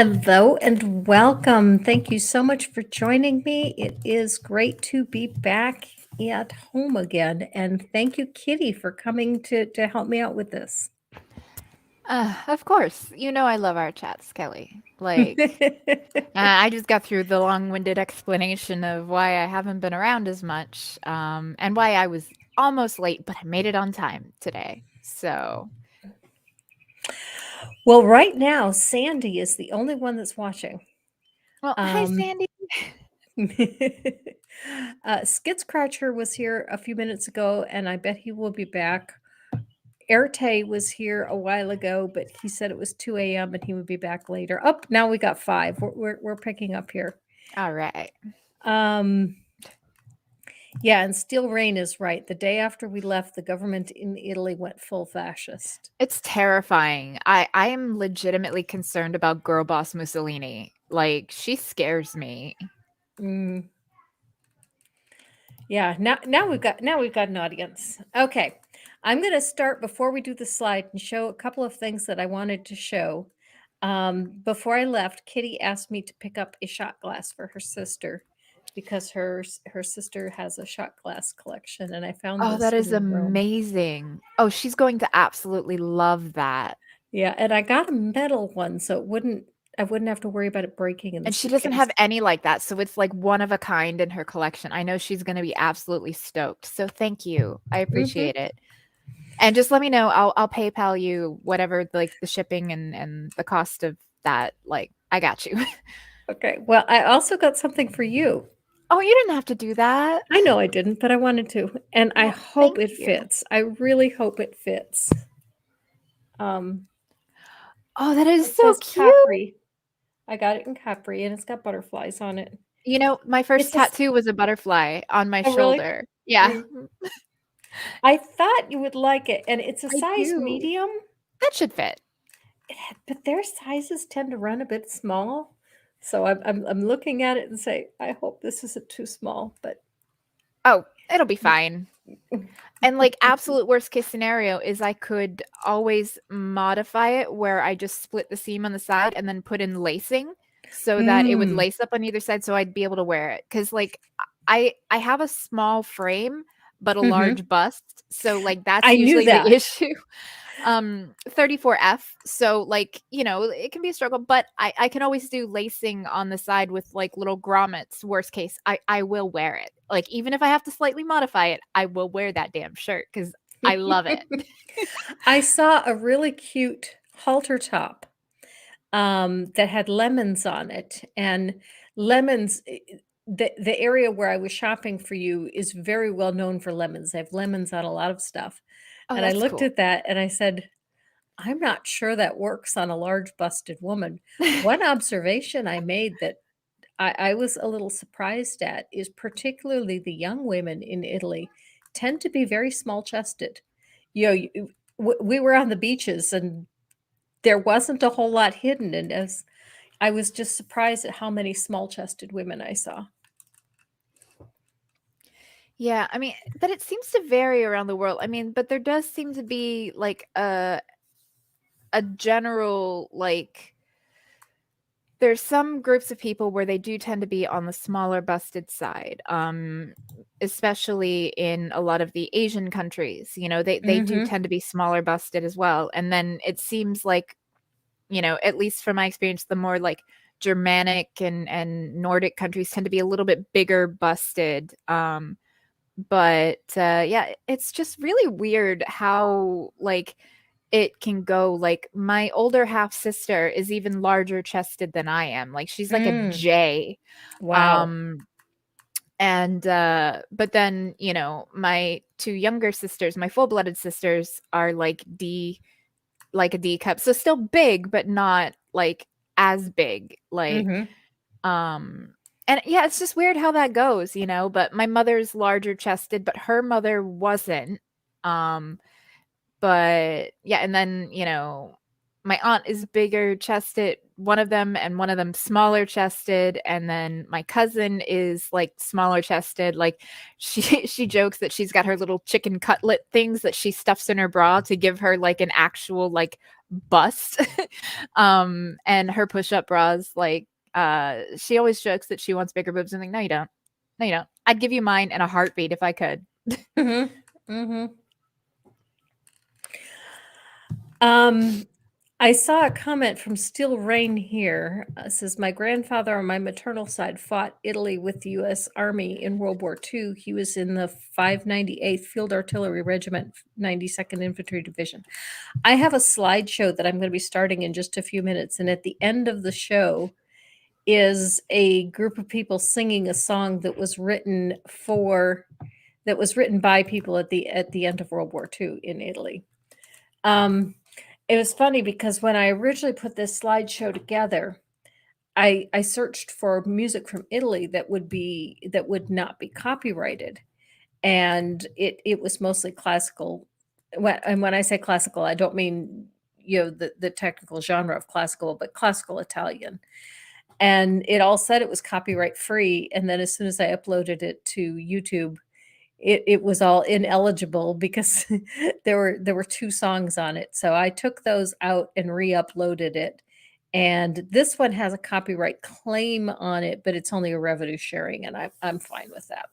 Hello and welcome. Thank you so much for joining me. It is great to be back at home again. And thank you, Kitty, for coming to help me out with this. Of course. You know I love our chats, Kelly. I just got through the long-winded explanation of why I haven't been around as much, and why I was almost late, but I made it on time today. So, Well, right now, Sandy is the only one that's watching. well, hi, Um, Sandy. Skid Scratcher was here a few minutes ago, and I bet he will be back. Erte was here a while ago, but he said it was 2 a.m. and he would be back later. Up now we got 5. We're picking up here. All right. Um, yeah, and Steel Rain is right. The day after we left, the government in Italy went full fascist. It's terrifying. I am legitimately concerned about girl boss Mussolini. Like, she scares me. Mm. Yeah, now we've got an audience. Okay. I'm going to start before we do the slide and show a couple of things that I wanted to show. Before I left, Kitty asked me to pick up a shot glass for her sister because her sister has a shot glass collection, and I found Oh, this that in is the room. amazing. Oh, she's going to absolutely love that. Yeah, and I got a metal one, so I wouldn't have to worry about it breaking in the And she doesn't suitcase. have any like that, so it's like one of a kind in her collection. I know she's gonna be absolutely stoked. So thank you. I Hmm. appreciate it. And just let me know. I'll PayPal you whatever like the shipping and the cost of that. Like, I got you. Okay. Well, I also got something for you. Oh, you didn't have to do that. I know I didn't, but I wanted to, and I Well, hope thank it you. fits. I really hope it fits. Um, Oh, that is it so says cute. Capri. I got it in Capri, and it's got butterflies on it. You know, my first It's a. s- tattoo was a butterfly on my Oh, really? shoulder. Yeah, Mm. I thought you would like it, and it's a I size do. medium. That should fit. But their sizes tend to run a bit small, so I'm looking at it and say, I hope this isn't too small. But Oh, it'll be fine. And like absolute worst case scenario is I could always modify it where I just split the seam on the side and then put in lacing so that it would mm, lace up on either side so I'd be able to wear it. Cause like I have a small frame but a hmm. large bust. So like that's I knew usually the that. issue. 34F. So like, you know, it can be a struggle, but I can always do lacing on the side with like little grommets. Worst case, I will wear it. Like even if I have to slightly modify it, I will wear that damn shirt because I love it. I saw a really cute halter top that had lemons on it, and lemons. The area where I was shopping for you is very well known for lemons. They have lemons on a lot of stuff, Oh, and I that's looked cool. at that and I said, I'm not sure that works on a large busted woman. One observation I made that I was a little surprised at is particularly the young women in Italy tend to be very small chested. You know, we were on the beaches and there wasn't a whole lot hidden. And as I was just surprised at how many small chested women I saw. Yeah, I mean, but it seems to vary around the world. I mean, but there does seem to be like a general like there's some groups of people where they do tend to be on the smaller busted side, especially in a lot of the Asian countries. You know, they do Hmm. tend to be smaller busted as well. And then it seems like, you know, at least from my experience, the more like Germanic and Nordic countries tend to be a little bit bigger busted. But yeah, it's just really weird how like it can go. Like my older half sister is even larger chested than I am. Like she's like a Mm, J. wow. Um and but then, you know, my two younger sisters, my full-blooded sisters are like a D cup. So still big, but not like as big. Like Hmm. um, and yeah, it's just weird how that goes, you know, but my mother's larger chested, but her mother wasn't. Um, but yeah, and then, you know, my aunt is bigger chested, one of them, and one of them smaller chested, and then my cousin is like smaller chested. Like she jokes that she's got her little chicken cutlet things that she stuffs in her bra to give her like an actual like bust. And her push-up bras, like she always jokes that she wants bigger boobs. I'm like, no, you don't. No, you don't. I'd give you mine in a heartbeat if I could. I saw a comment from Steel Rain here. Says, my grandfather on my maternal side fought Italy with the U.S. Army in World War II. He was in the 598th Field Artillery Regiment, 92nd Infantry Division. I have a slideshow that I'm going to be starting in just a few minutes. And at the end of the show is a group of people singing a song that was written by people at the end of World War II in Italy. It was funny because when I originally put this slideshow together, I searched for music from Italy that would not be copyrighted, and it was mostly classical. And when I say classical, I don't mean the technical genre of classical, but classical Italian. And it all said it was copyright free, and then as soon as I uploaded it to YouTube, it was all ineligible because there were 2 songs on it. So I took those out and re-uploaded it. And this one has a copyright claim on it, but it's only a revenue sharing, and I'm fine with that.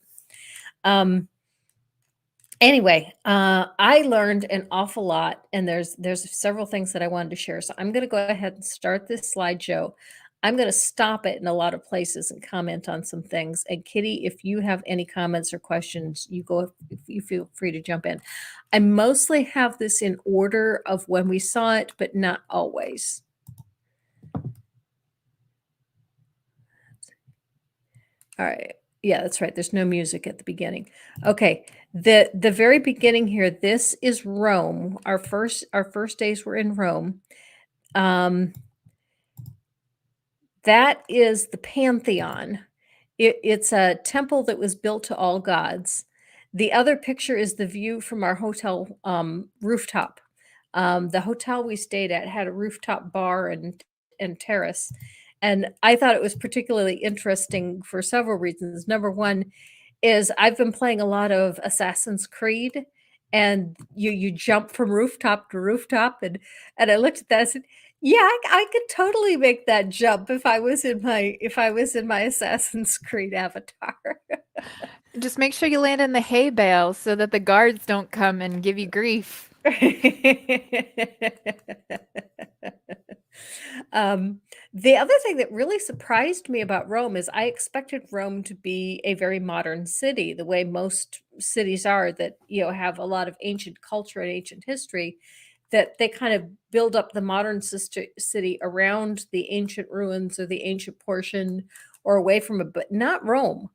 Anyway, I learned an awful lot, and there's several things that I wanted to share. So I'm going to go ahead and start this slideshow. I'm going to stop it in a lot of places and comment on some things. And Kitty, if you have any comments or questions, you feel free to jump in. I mostly have this in order of when we saw it, but not always. All right. Yeah, that's right. There's no music at the beginning. Okay. The very beginning here, this is Rome. Our first days were in Rome. That is the Pantheon. It's a temple that was built to all gods. The other picture is the view from our hotel rooftop. The hotel we stayed at had a rooftop bar and terrace. And I thought it was particularly interesting for several reasons. Number one is I've been playing a lot of Assassin's Creed, and you jump from rooftop to rooftop, and I looked at that and said, yeah, I could totally make that jump if I was in my Assassin's Creed avatar. Just make sure you land in the hay bale so that the guards don't come and give you grief. The other thing that really surprised me about Rome is I expected Rome to be a very modern city, the way most cities are that, have a lot of ancient culture and ancient history, that they kind of build up the modern city around the ancient ruins or the ancient portion or away from it, but not Rome.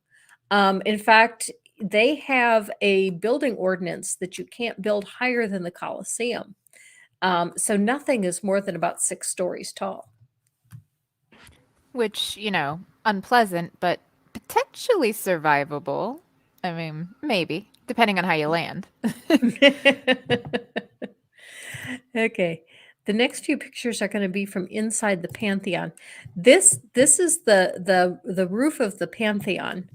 In fact, they have a building ordinance that you can't build higher than the Colosseum. So nothing is more than about 6 stories tall. Which, unpleasant, but potentially survivable. I mean, maybe, depending on how you land. Okay. The next few pictures are going to be from inside the Pantheon. This is the roof of the Pantheon,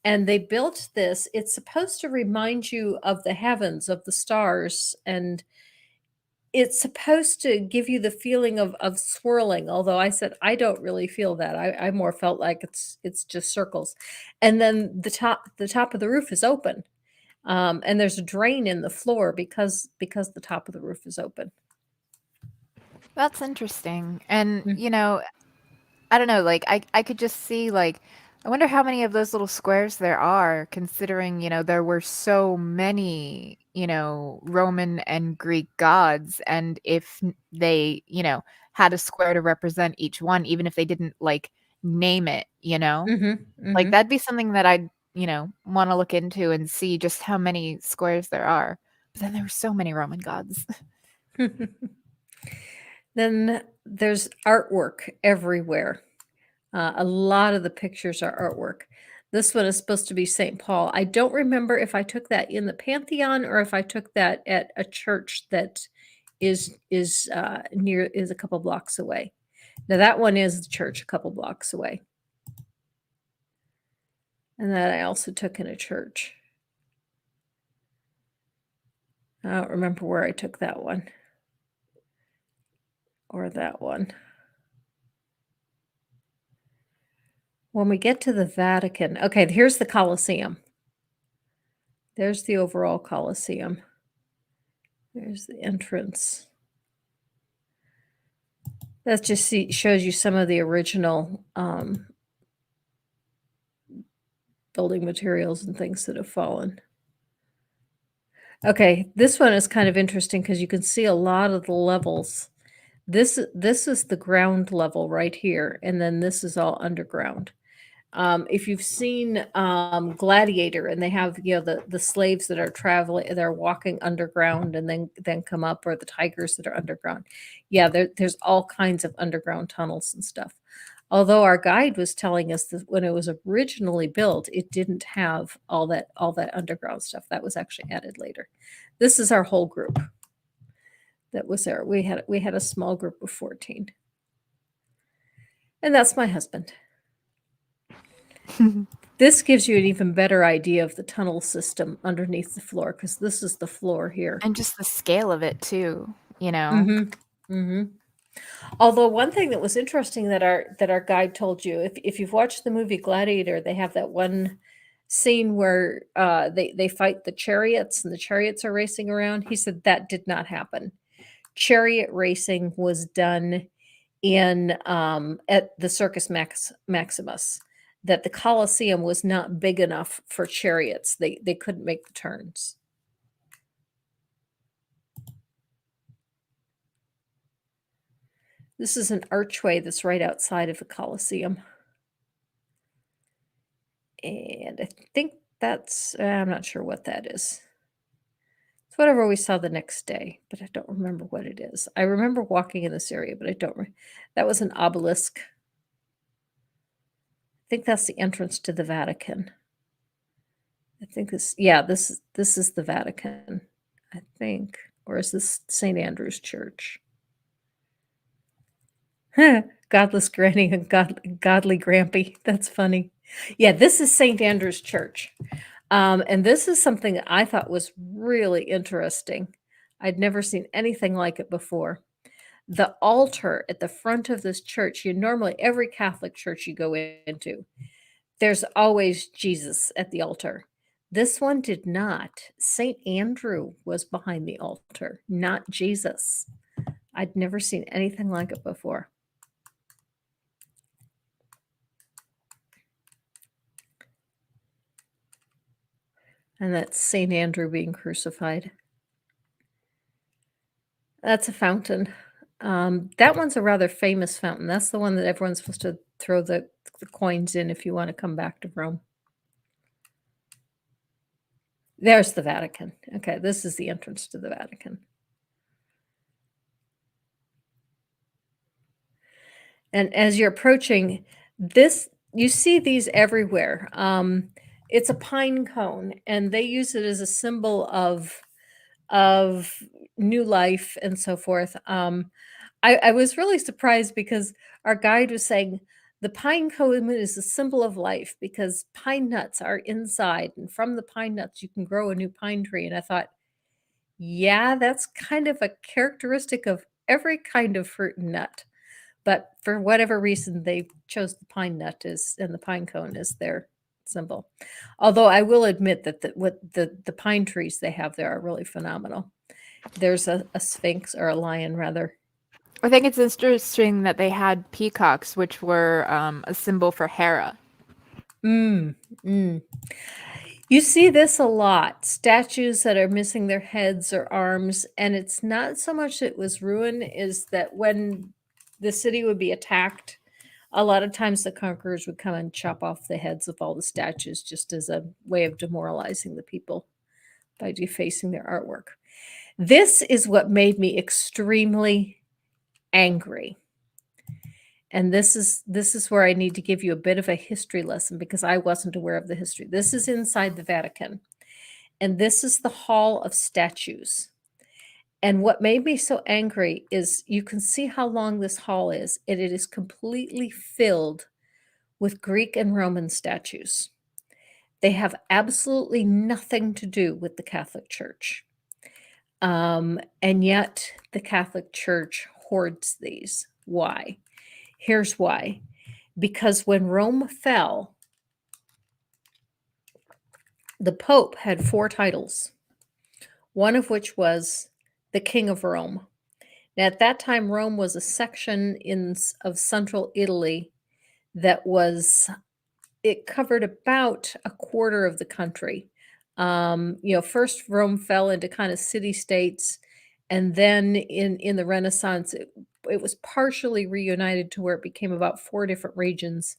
and they built this. It's supposed to remind you of the heavens, of the stars, and it's supposed to give you the feeling of swirling, although I said I don't really feel that. I more felt like it's just circles. And then the top of the roof is open. And there's a drain in the floor because the top of the roof is open. That's interesting. And, I don't know, like I could just see like I wonder how many of those little squares there are, considering, there were so many, Roman and Greek gods, and if they, had a square to represent each one, even if they didn't like name it, like that'd be something that I'd, want to look into and see just how many squares there are. But then there were so many Roman gods. Then there's artwork everywhere. A lot of the pictures are artwork. This one is supposed to be St. Paul. I don't remember if I took that in the Pantheon or if I took that at a church that is a couple blocks away. Now that one is the church a couple blocks away. And that I also took in a church. I don't remember where I took that one. Or that one. When we get to the Vatican, okay, here's the Colosseum. There's the overall Colosseum. There's the entrance. That just shows you some of the original building materials and things that have fallen. Okay, this one is kind of interesting because you can see a lot of the levels. This is the ground level right here, and then this is all underground. If you've seen Gladiator, and they have the slaves that are traveling, they're walking underground and then come up, or the tigers that are underground. Yeah, there's all kinds of underground tunnels and stuff. Although our guide was telling us that when it was originally built, it didn't have all that underground stuff. That was actually added later. This is our whole group that was there. We had a small group of 14. And that's my husband. This gives you an even better idea of the tunnel system underneath the floor, because this is the floor here. And just the scale of it too, you know. Mm-hmm. Mm-hmm. Although one thing that was interesting that our guide told you, if you've watched the movie Gladiator, they have that one scene where they fight the chariots and the chariots are racing around. He said that did not happen. Chariot racing was done in at the Circus Maximus. That the Colosseum was not big enough for chariots. They couldn't make the turns. This is an archway that's right outside of the Colosseum. And I think that's, I'm not sure what that is. It's whatever we saw the next day, but I don't remember what it is. I remember walking in this area, but I don't. That was an obelisk. I think that's the entrance to the Vatican. I think this is the Vatican, I think. Or is this St. Andrew's Church? Godless granny and godly grampy. That's funny. Yeah, this is St. Andrew's Church. And this is something that I thought was really interesting. I'd never seen anything like it before. The altar at the front of this church, every Catholic church you go into, there's always Jesus at the altar. This one did not. St. Andrew was behind the altar, not Jesus. I'd never seen anything like it before. And that's St. Andrew being crucified. That's a fountain. That one's a rather famous fountain. That's the one that everyone's supposed to throw the coins in if you want to come back to Rome. There's the Vatican. Okay, this is the entrance to the Vatican. And as you're approaching this, you see these everywhere. It's a pine cone, and they use it as a symbol of new life and so forth. I was really surprised because our guide was saying the pine cone is a symbol of life because pine nuts are inside, and from the pine nuts you can grow a new pine tree. And I thought, yeah, that's kind of a characteristic of every kind of fruit and nut. But for whatever reason, they chose the pine nut and the pine cone as their symbol. Although I will admit that the pine trees they have there are really phenomenal. There's a sphinx, or a lion rather. I think it's interesting that they had peacocks, which were a symbol for Hera. You see this a lot. Statues that are missing their heads or arms. And it's not so much that it was ruined, is that when the city would be attacked, a lot of times the conquerors would come and chop off the heads of all the statues just as a way of demoralizing the people by defacing their artwork. This is what made me extremely angry. And this is where I need to give you a bit of a history lesson because I wasn't aware of the history. This is inside the Vatican. And this is the Hall of Statues. And what made me so angry is you can see how long this hall is, and it is completely filled with Greek and Roman statues. They have absolutely nothing to do with the Catholic Church. And yet the Catholic Church hoards these. Why? Here's why. Because when Rome fell, the Pope had 4 titles, one of which was the King of Rome. Now, at that time, Rome was a section of central Italy that it covered about a quarter of the country. First Rome fell into kind of city states, and then in the Renaissance, it was partially reunited to where it became about 4 different regions,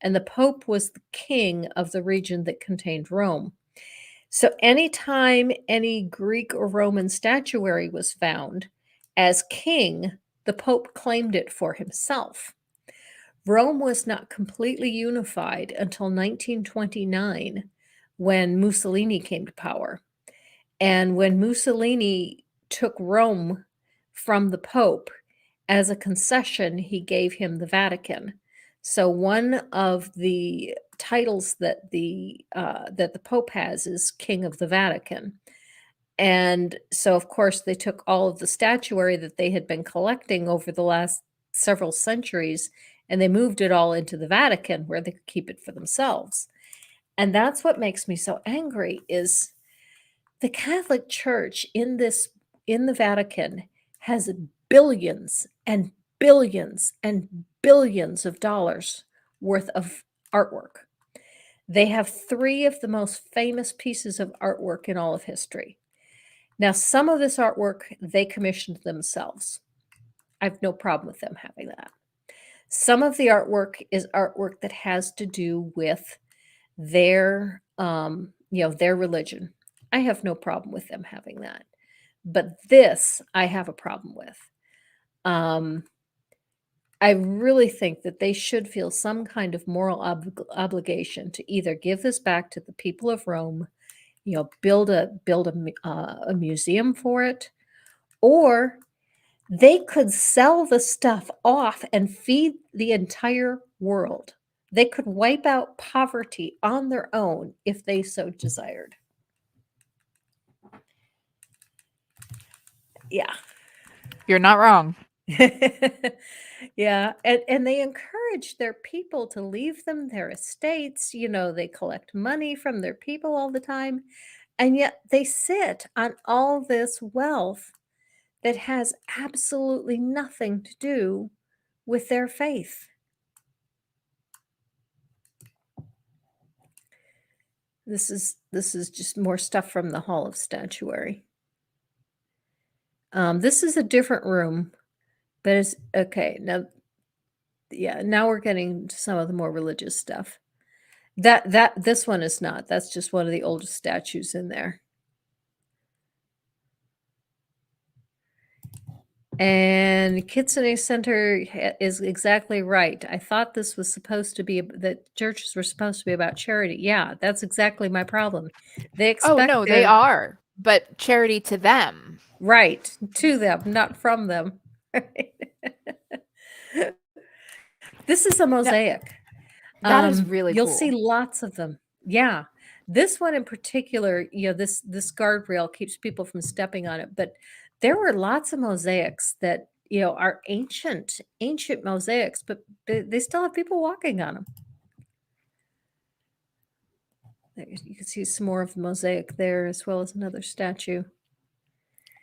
and the Pope was the king of the region that contained Rome. So anytime any Greek or Roman statuary was found, as king, the Pope claimed it for himself. Rome was not completely unified until 1929 when Mussolini came to power. And when Mussolini took Rome from the Pope, as a concession, he gave him the Vatican. So one of the titles that the Pope has is King of the Vatican. And so, of course, they took all of the statuary that they had been collecting over the last several centuries, and they moved it all into the Vatican where they could keep it for themselves. And that's what makes me so angry is the Catholic Church in the Vatican has billions and billions and billions of dollars worth of artwork. They have 3 of the most famous pieces of artwork in all of history. Now, some of this artwork they commissioned themselves. I have no problem with them having that. Some of the artwork is artwork that has to do with their religion. I have no problem with them having that. But this I have a problem with. I really think that they should feel some kind of moral obligation to either give this back to the people of Rome, build a museum for it, or they could sell the stuff off and feed the entire world. They could wipe out poverty on their own if they so desired. Yeah. You're not wrong. Yeah, and they encourage their people to leave them their estates. They collect money from their people all the time, and yet they sit on all this wealth that has absolutely nothing to do with their faith. This is just more stuff from the Hall of Statuary. This is a different room, but it's okay. Now we're getting to some of the more religious stuff. This one is not. That's just one of the oldest statues in there. And Kitsune Center is exactly right. I thought this was supposed to be that churches were supposed to be about charity. Yeah, that's exactly my problem. They expect Oh, no, they are, but charity to them. Right, to them, not from them. This is a mosaic. That is really You'll cool. see lots of them. Yeah. This one in particular, this guardrail keeps people from stepping on it, but there were lots of mosaics that, are ancient mosaics, but they still have people walking on them. You can see some more of the mosaic there as well as another statue.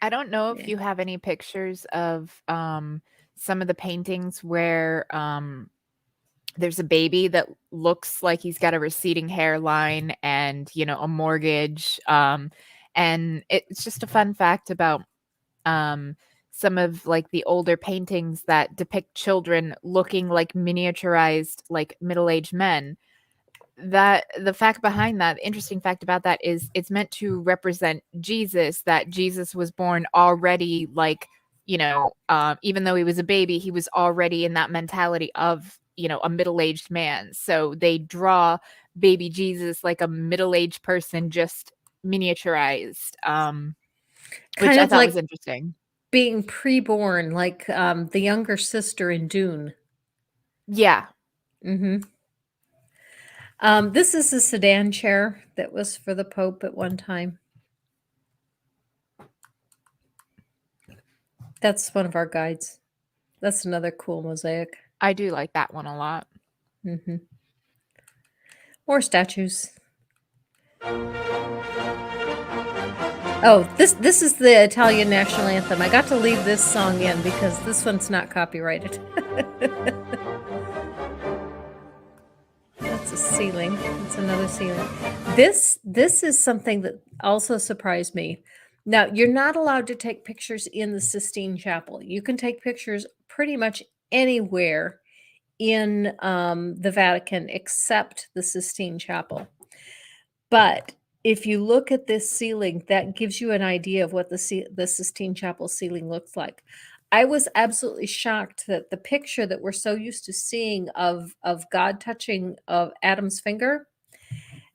I don't know if you have any pictures of some of the paintings where there's a baby that looks like he's got a receding hairline and, a mortgage. And it's just a fun fact about some of like the older paintings that depict children looking like miniaturized, like middle-aged men. That the fact behind that, the interesting fact about that is it's meant to represent Jesus, that Jesus was born already like, even though he was a baby, he was already in that mentality of, a middle-aged man. So they draw baby Jesus like a middle-aged person, just miniaturized, which I thought was interesting. being preborn, like the younger sister in Dune. Yeah. Mm-hmm. This is a sedan chair that was for the Pope at one time. That's one of our guides. That's another cool mosaic. I do like that one a lot. Mm-hmm. More statues. Oh, this is the Italian national anthem. I got to leave this song in because this one's not copyrighted. That's a ceiling. That's another ceiling. This is something that also surprised me. Now, you're not allowed to take pictures in the Sistine Chapel. You can take pictures pretty much anywhere in the Vatican except the Sistine Chapel. But if you look at this ceiling, that gives you an idea of what the Sistine Chapel ceiling looks like. I was absolutely shocked that the picture that we're so used to seeing of God touching of Adam's finger,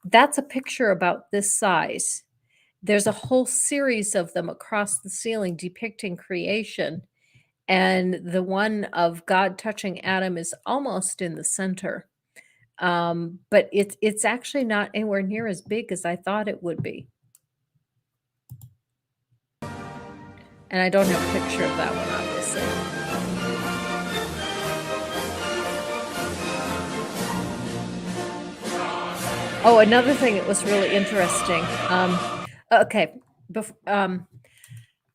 that's a picture about this size. There's a whole series of them across the ceiling depicting creation, and the one of God touching Adam is almost in the center. But it's actually not anywhere near as big as I thought it would be. And I don't have a picture of that one, obviously. Oh, another thing that was really interesting. Okay,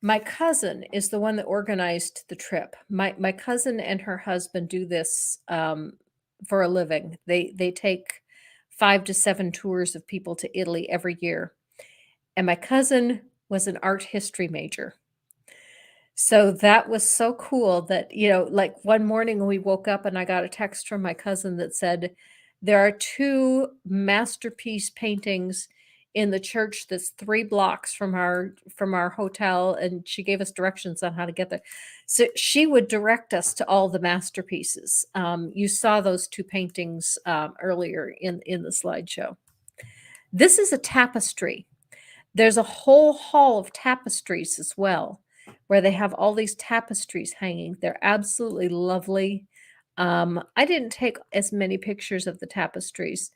my cousin is the one that organized the trip. My cousin and her husband do this for a living. They take 5 to 7 tours of people to Italy every year. And my cousin was an art history major. So that was so cool that, like one morning we woke up and I got a text from my cousin that said, there are 2 masterpiece paintings in the church that's 3 blocks from our hotel, and she gave us directions on how to get there. So she would direct us to all the masterpieces. You saw those 2 paintings earlier in the slideshow. This is a tapestry. There's a whole hall of tapestries as well, where they have all these tapestries hanging. They're absolutely lovely. I didn't take as many pictures of the tapestries,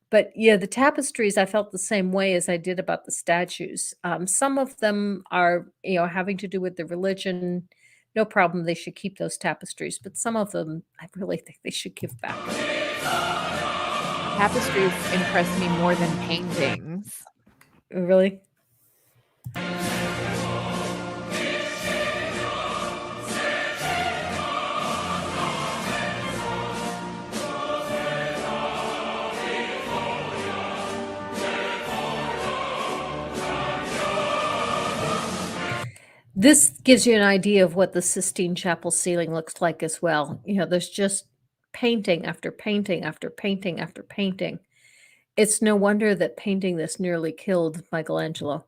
but yeah, the tapestries, I felt the same way as I did about the statues. Some of them are, having to do with the religion. No problem. They should keep those tapestries, but some of them, I really think they should give back. Tapestries impress me more than paintings. Really? This gives you an idea of what the Sistine Chapel ceiling looks like as well. There's just painting after painting after painting after painting. It's no wonder that painting this nearly killed Michelangelo.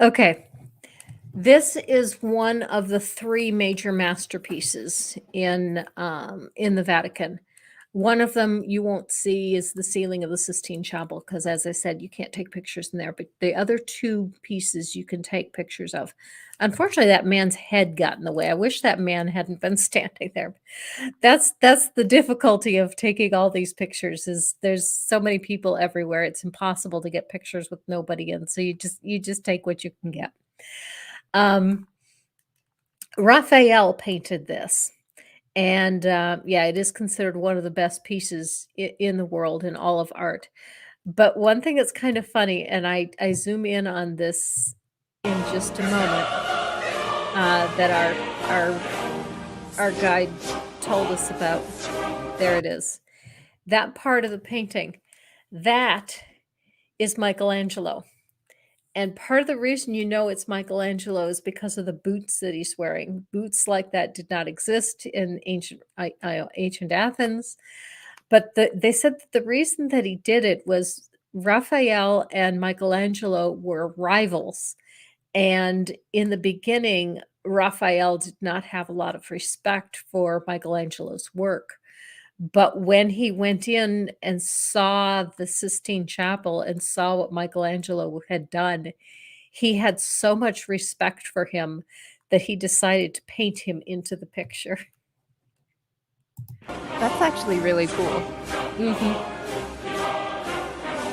Okay. This is one of the 3 major masterpieces in the Vatican. One of them you won't see is the ceiling of the Sistine Chapel because, as I said, you can't take pictures in there, but the other 2 pieces you can take pictures of. Unfortunately, that man's head got in the way. I wish that man hadn't been standing there. That's the difficulty of taking all these pictures is there's so many people everywhere. It's impossible to get pictures with nobody in, so you just take what you can get. Raphael painted this, and yeah, it is considered one of the best pieces in the world in all of art. But one thing that's kind of funny, and I zoom in on this in just a moment, that our guide told us about. There it is. That part of the painting, that is Michelangelo. And part of the reason you know it's Michelangelo is because of the boots that he's wearing. Boots like that did not exist in ancient Athens, But they said that the reason that he did it was Raphael and Michelangelo were rivals. And in the beginning, Raphael did not have a lot of respect for Michelangelo's work. But when he went in and saw the Sistine Chapel and saw what Michelangelo had done, he had so much respect for him that he decided to paint him into the picture. That's actually really cool.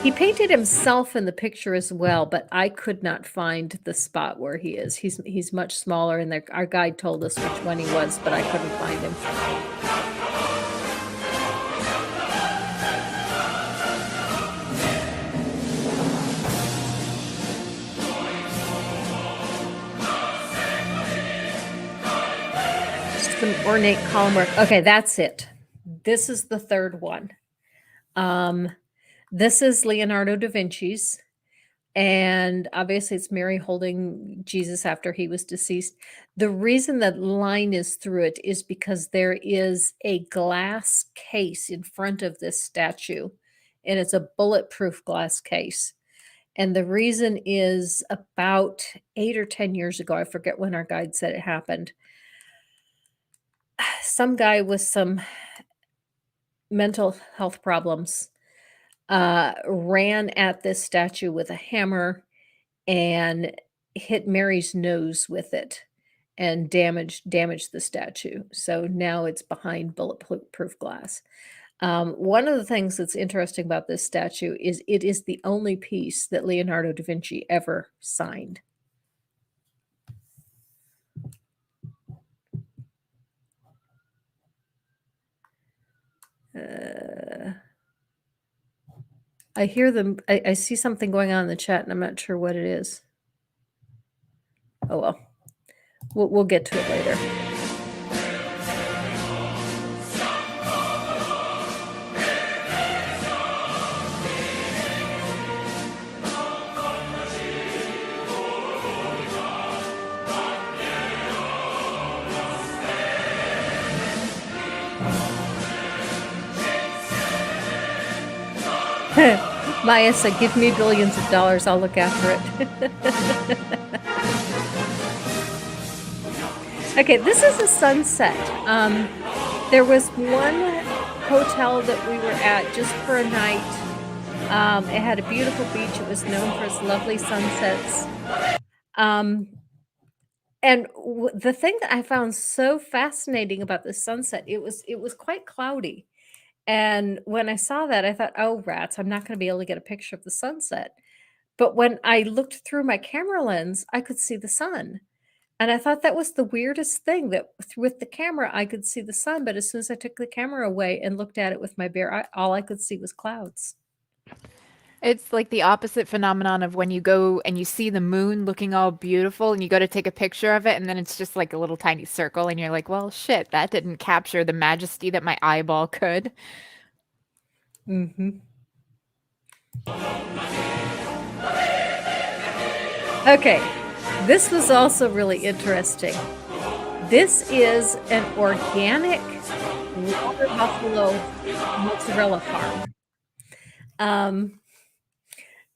He painted himself in the picture as well, but I could not find the spot where he is. He's much smaller, and our guide told us which one he was, but I couldn't find him. Some ornate column work. Okay, that's it. This is the third one. This is Leonardo da Vinci's, and obviously it's Mary holding Jesus after he was deceased. The reason that line is through it is because there is a glass case in front of this statue, and it's a bulletproof glass case. And the reason is about 8 or 10 years ago, I forget when our guide said it happened, some guy with some mental health problems ran at this statue with a hammer and hit Mary's nose with it and damaged the statue. So now it's behind bulletproof glass. One of the things that's interesting about this statue is it is the only piece that Leonardo da Vinci ever signed. I hear them. I see something going on in the chat, and I'm not sure what it is. Oh well, we'll get to it later. Maya said, give me billions of dollars, I'll look after it. Okay, this is a sunset. There was one hotel that we were at just for a night. It had a beautiful beach. It was known for its lovely sunsets. And the thing that I found so fascinating about the sunset, it was quite cloudy. And when I saw that, I thought, oh, rats, I'm not going to be able to get a picture of the sunset. But when I looked through my camera lens, I could see the sun. And I thought that was the weirdest thing, that with the camera, I could see the sun. But as soon as I took the camera away and looked at it with my bare eye, all I could see was clouds. It's like the opposite phenomenon of when you go and you see the moon looking all beautiful and you go to take a picture of it, and then it's just like a little tiny circle, and you're like, well, shit, that didn't capture the majesty that my eyeball could. Okay, this was also really interesting. This is an organic water buffalo mozzarella farm.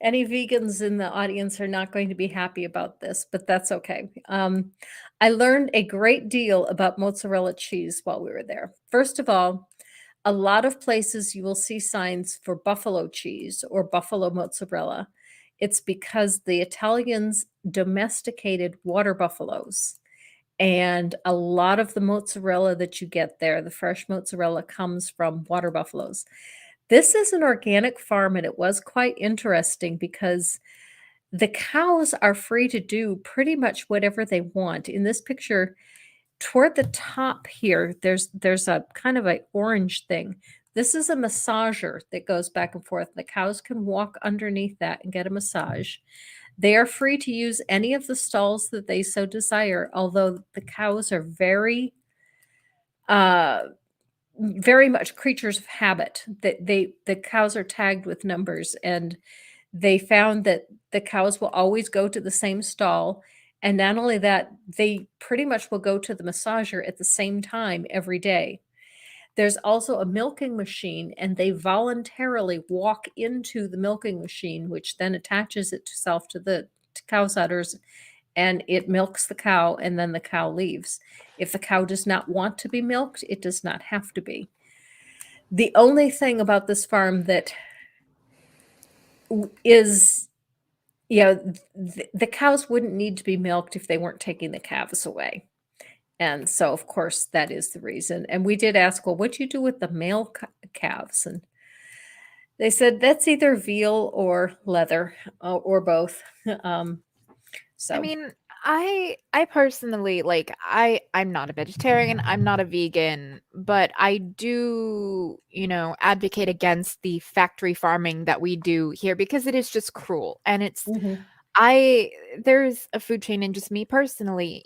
Any vegans in the audience are not going to be happy about this, but that's okay. I learned a great deal about mozzarella cheese while we were there. First of all, a lot of places you will see signs for buffalo cheese or buffalo mozzarella. It's because the Italians domesticated water buffaloes. And a lot of the mozzarella that you get there, the fresh mozzarella, comes from water buffaloes. This is an organic farm, and it was quite interesting because the cows are free to do pretty much whatever they want. In this picture, toward the top here, there's a kind of an orange thing. This is a massager that goes back and forth. The cows can walk underneath that and get a massage. They are free to use any of the stalls that they so desire, although the cows are very much creatures of habit. The cows are tagged with numbers, and they found that the cows will always go to the same stall. And not only that, they pretty much will go to the massager at the same time every day. There's also a milking machine, and they voluntarily walk into the milking machine, which then attaches itself to the cow's udders, and it milks the cow, and then the cow leaves. If the cow does not want to be milked, it does not have to be. The only thing about this farm that is, the cows wouldn't need to be milked if they weren't taking the calves away. And so, of course, that is the reason. And we did ask, well, what'd you do with the male calves? And they said that's either veal or leather, or both. Um, I so, mean, I personally like I'm not a vegetarian, I'm not a vegan, but I do, advocate against the factory farming that we do here because it is just cruel and it's mhm, I there's a food chain and just me personally,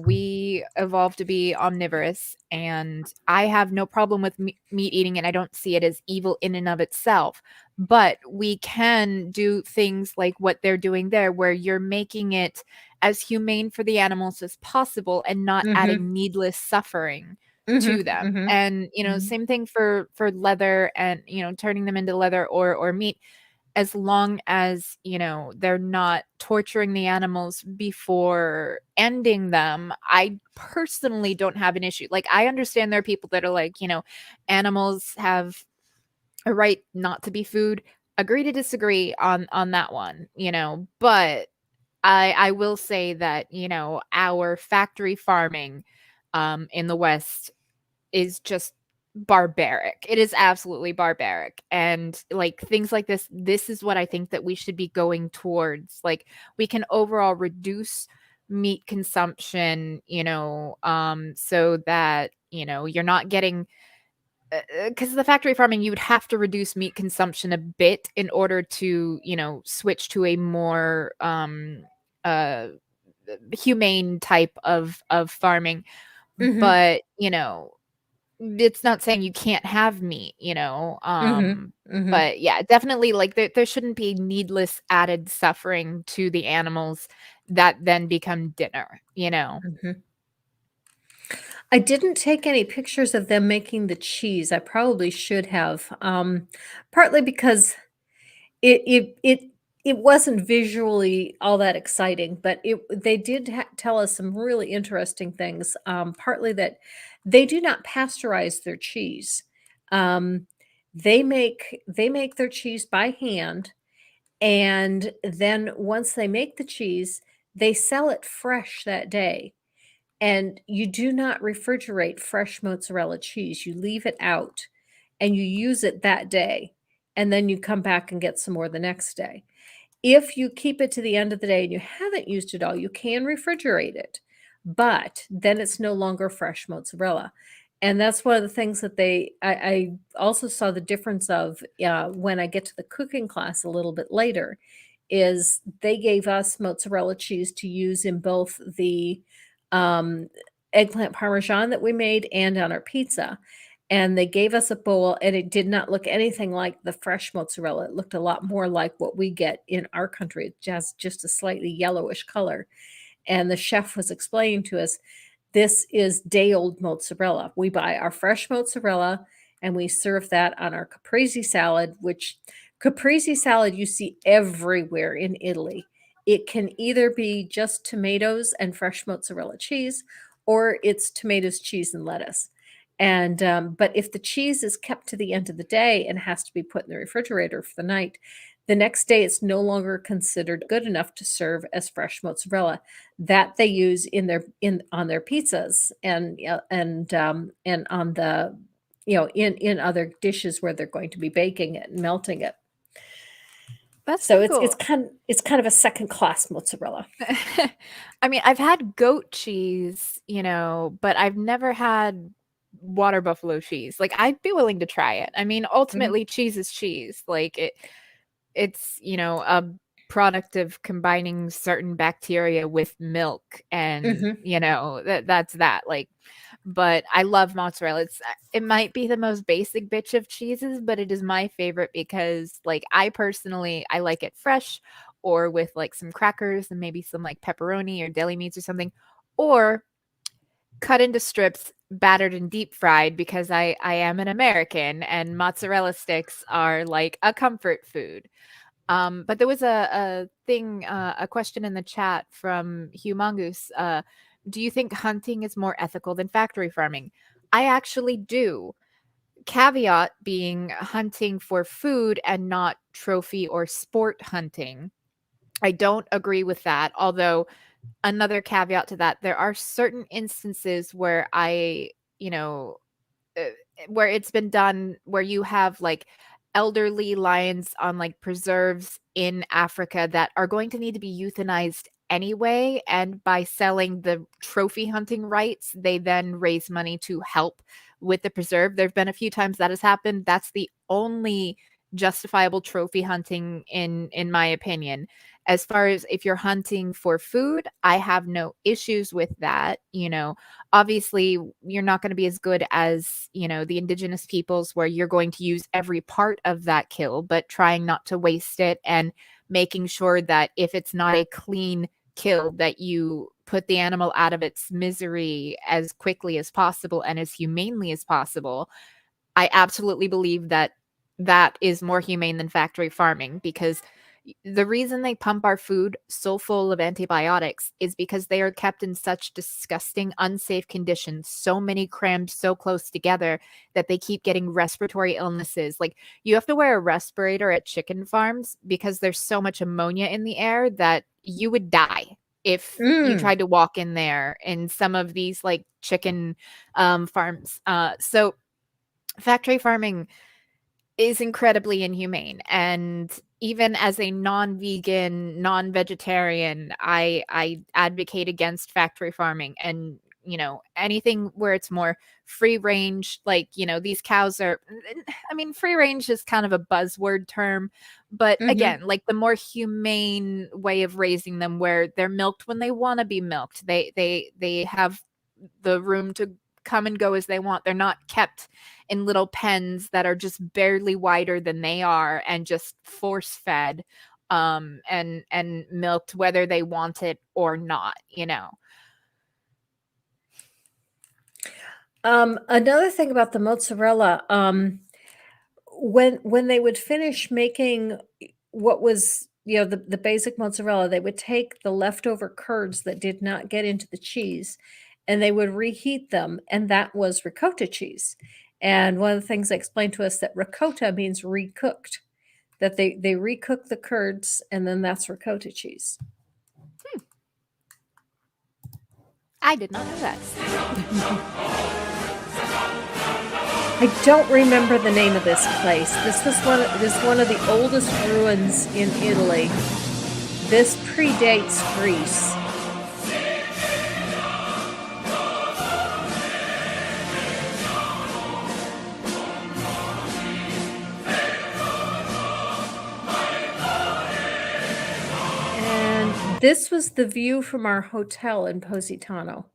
we evolved to be omnivorous and I have no problem with meat eating and I don't see it as evil in and of itself. But we can do things like what they're doing there where you're making it as humane for the animals as possible and not mhm, adding needless suffering to mhm, them. mhm, And, mhm, same thing for leather and, turning them into leather or meat as long as, they're not torturing the animals before ending them, I personally don't have an issue. Like, I understand there are people that are like, animals have a right not to be food. Agree to disagree on that one, but I will say that, our factory farming in the West is just barbaric. It is absolutely barbaric. And like things like this is what I think that we should be going towards. Like we can overall reduce meat consumption, so that, you're not getting because the factory farming, you would have to reduce meat consumption a bit in order to, switch to a more uh humane type of farming. mhm, But, it's not saying you can't have meat, mhm, mhm, but yeah, definitely like there shouldn't be needless added suffering to the animals that then become dinner, mhm. I didn't take any pictures of them making the cheese. I probably should have, partly because It it it it wasn't visually all that exciting, but they did tell us some really interesting things, partly that they do not pasteurize their cheese. Um, they make their cheese by hand, and then once they make the cheese, they sell it fresh that day, and you do not refrigerate fresh mozzarella cheese, you leave it out, and you use it that day, and then you come back and get some more the next day. If you keep it to the end of the day and you haven't used it all, you can refrigerate it, but then it's no longer fresh mozzarella. And that's one of the things that I also saw the difference of when I get to the cooking class a little bit later, is they gave us mozzarella cheese to use in both the um, eggplant parmesan that we made and on our pizza. And they gave us a bowl, and it did not look anything like the fresh mozzarella. It looked a lot more like what we get in our country. It has just a slightly yellowish color. And the chef was explaining to us, this is day old mozzarella. We buy our fresh mozzarella and we serve that on our caprese salad, which caprese salad you see everywhere in Italy. It can either be just tomatoes and fresh mozzarella cheese, or it's tomatoes, cheese, and lettuce. And but if the cheese is kept to the end of the day and has to be put in the refrigerator for the night, the next day it's no longer considered good enough to serve as fresh mozzarella that they use in their in on their pizzas, and and on the in other dishes where they're going to be baking it and melting it. That's So pretty it's cool. it's kind of a second class mozzarella. I mean, I've had goat cheese, but I've never had water buffalo cheese. Like I'd be willing to try it. I mean, Mhm, ultimately cheese is cheese. Like it's, a product of combining certain bacteria with milk and, mhm, that's that. Like but I love mozzarella. It might be the most basic bitch of cheeses, but it is my favorite because like I like it fresh or with like some crackers and maybe some like pepperoni or deli meats or something. Or cut into strips, battered and deep fried because I am an American and mozzarella sticks are like a comfort food. But there was a question in the chat from Humongous. Do you think hunting is more ethical than factory farming? I actually do. Caveat being hunting for food and not trophy or sport hunting. I don't agree with that. Although, another caveat to that, there are certain instances where uh, where it's been done where you have like elderly lions on like preserves in Africa that are going to need to be euthanized anyway. And by selling the trophy hunting rights, they then raise money to help with the preserve. There have been a few times that has happened. That's the only justifiable trophy hunting in my opinion. As far as if you're hunting for food, I have no issues with that. Obviously you're not going to be as good as the indigenous peoples where you're going to use every part of that kill, but trying not to waste it and making sure that if it's not a clean kill, that you put the animal out of its misery as quickly as possible and as humanely as possible. I absolutely believe that that is more humane than factory farming, because the reason they pump our food so full of antibiotics is because they are kept in such disgusting, unsafe conditions, so many crammed so close together that they keep getting respiratory illnesses. Like, you have to wear a respirator at chicken farms because there's so much ammonia in the air that you would die if you Mm. tried to walk in there in some of these like chicken farms. So factory farming is incredibly inhumane, and even as a non-vegan, non-vegetarian, I advocate against factory farming. And anything where it's more free range, like these cows are, I mean, free range is kind of a buzzword term, but Mhm. again, like the more humane way of raising them, where they're milked when they want to be milked, they have the room to come and go as they want. They're not kept in little pens that are just barely wider than they are and just force fed and milked whether they want it or not. Another thing about the mozzarella, when they would finish making what was, the basic mozzarella, they would take the leftover curds that did not get into the cheese, and they would reheat them, and that was ricotta cheese. And one of the things they explained to us that ricotta means recooked, that they recook the curds, and then that's ricotta cheese. I did not know that. I don't remember the name of this place. This is one of the oldest ruins in Italy. This predates Greece. And this was the view from our hotel in Positano.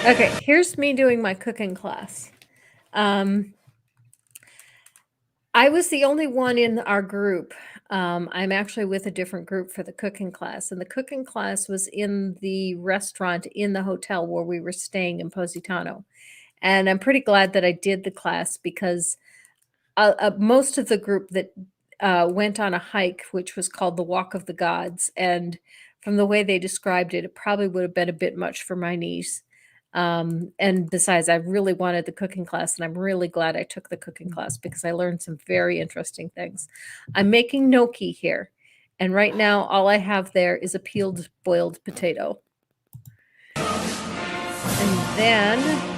Okay, here's me doing my cooking class. I was the only one in our group. I'm actually with a different group for the cooking class, and the cooking class was in the restaurant in the hotel where we were staying in Positano. And I'm pretty glad that I did the class because most of the group that went on a hike, which was called the Walk of the Gods, and from the way they described it, it probably would have been a bit much for my knees. And besides, I really wanted the cooking class, and I'm really glad I took the cooking class because I learned some very interesting things. I'm making gnocchi here, and right now all I have there is a peeled boiled potato. And then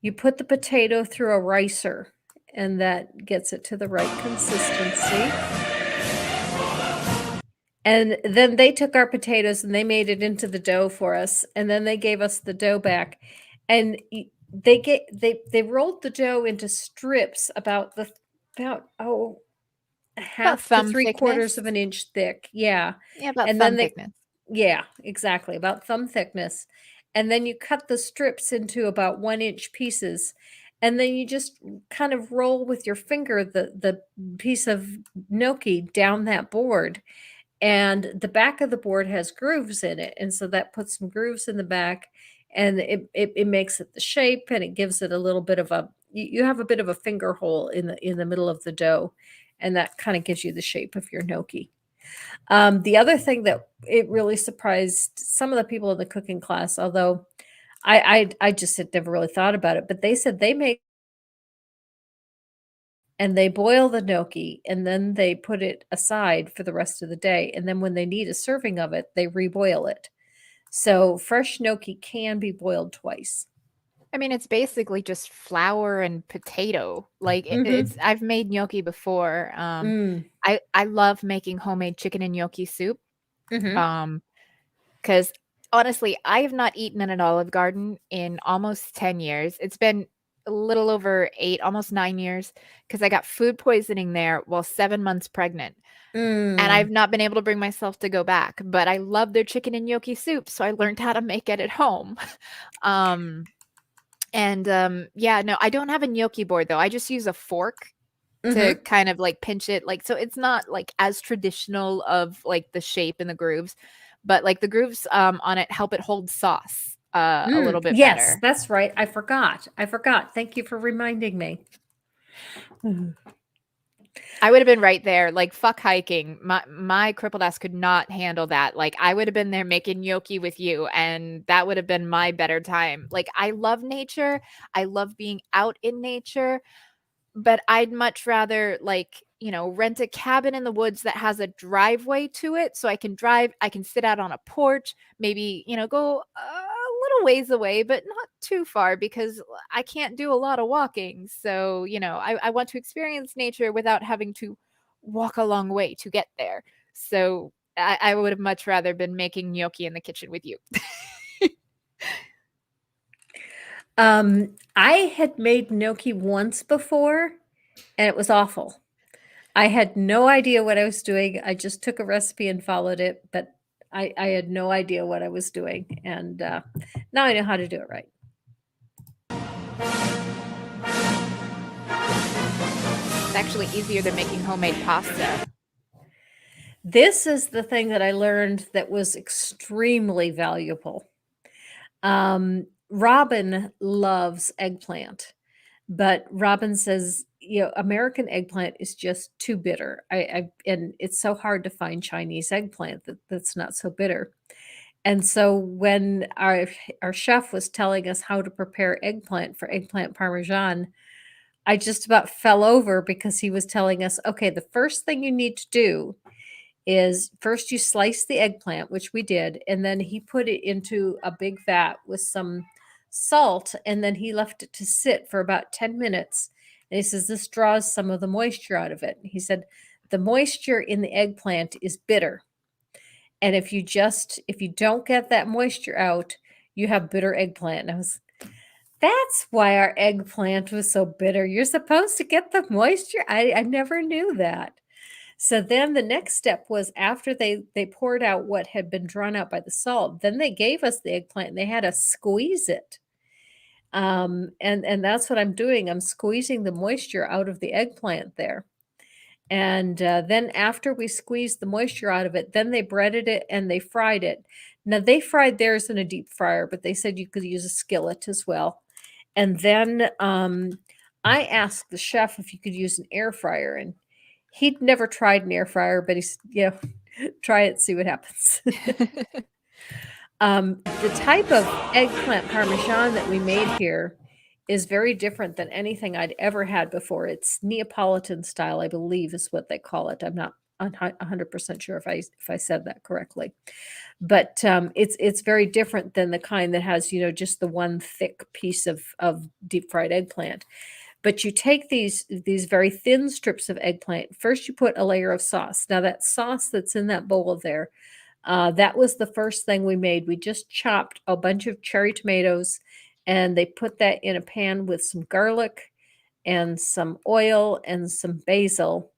you put the potato through a ricer, and that gets it to the right consistency. And then they took our potatoes and they made it into the dough for us, and then they gave us the dough back. And they rolled the dough into strips about About half to thumb 3/4 thickness. of an inch thick. Yeah. Yeah, about And then thumb they thickness. Yeah, exactly, about thumb thickness. And then you cut the strips into about 1-inch pieces, and then you just kind of roll with your finger the piece of gnocchi down that board, and the back of the board has grooves in it, and so that puts some grooves in the back, and it makes it the shape, and it gives it a little bit of a you have a bit of a finger hole in the middle of the dough, and that kind of gives you the shape of your gnocchi. The other thing that it really surprised some of the people in the cooking class, although I just had never really thought about it, but they said they make and they boil the gnocchi, and then they put it aside for the rest of the day, and then when they need a serving of it, they reboil it. So fresh gnocchi can be boiled twice. I mean, it's basically just flour and potato. Like it's Mhm. I've made gnocchi before. Mm. I love making homemade chicken and gnocchi soup. Mhm. Um, because honestly, I have not eaten in an Olive Garden in almost 10 years. It's been a little over 8, almost 9 years, because I got food poisoning there while 7 months pregnant. And Mm. I've not been able to bring myself to go back, but I love their chicken and gnocchi soup, so I learned how to make it at home. Um, yeah, no, I don't have a gnocchi board though. I just use a fork to Mhm. kind of like pinch it, like, so it's not like as traditional of like the shape and the grooves, but like the grooves on it help it hold sauce a little bit Yes, better. that's right. I forgot. I forgot. Thank you for reminding me. Mhm. I would have been right there, like fuck hiking. My crippled ass could not handle that. Like I would have been there making gnocchi with you, and that would have been my better time. Like I love nature. I love being out in nature. But I'd much rather, like, rent a cabin in the woods that has a driveway to it so I can drive, I can sit out on a porch, maybe, go a little ways away, but not too far because I can't do a lot of walking. So, I want to experience nature without having to walk a long way to get there. So I would have much rather been making gnocchi in the kitchen with you. I had made gnocchi once before, and it was awful. I had no idea what I was doing. I just took a recipe and followed it, but I had no idea what I was doing, and now I know how to do it right. It's actually easier than making homemade pasta. This is the thing that I learned that was extremely valuable. Robin loves eggplant, but Robin says, American eggplant is just too bitter. And it's so hard to find Chinese eggplant that's not so bitter. And so when our chef was telling us how to prepare eggplant for eggplant parmesan, I just about fell over because he was telling us, okay, the first thing you need to do is first you slice the eggplant, which we did, and then he put it into a big vat with some salt, and then he left it to sit for about 10 minutes. And he says this draws some of the moisture out of it. He said the moisture in the eggplant is bitter. And if you don't get that moisture out, you have bitter eggplant. And that's why our eggplant was so bitter. You're supposed to get the moisture. I never knew that. So then the next step was after they poured out what had been drawn out by the salt, then they gave us the eggplant and they had us squeeze it. And that's what I'm doing. I'm squeezing the moisture out of the eggplant there. And then after we squeezed the moisture out of it, then they breaded it and they fried it. Now they fried theirs in a deep fryer, but they said you could use a skillet as well. And then I asked the chef if you could use an air fryer, and he'd never tried an air fryer, but he's, try it, see what happens. The type of eggplant parmesan that we made here is very different than anything I'd ever had before. It's Neapolitan style, I believe, is what they call it. I'm not 100% sure if I said that correctly, but it's very different than the kind that has just the one thick piece of deep fried eggplant. But you take these very thin strips of eggplant. First, you put a layer of sauce. Now that sauce that's in that bowl there, that was the first thing we made. We just chopped a bunch of cherry tomatoes, and they put that in a pan with some garlic and some oil and some basil,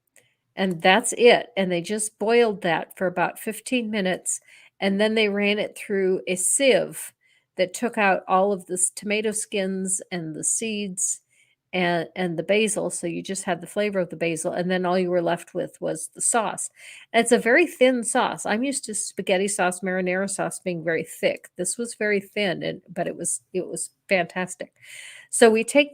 and that's it. And they just boiled that for about 15 minutes, and then they ran it through a sieve that took out all of the tomato skins and the seeds, and the basil, so you just had the flavor of the basil, and then all you were left with was the sauce. And it's a very thin sauce. I'm used to spaghetti sauce, marinara sauce being very thick. This was very thin, but it was fantastic. So we take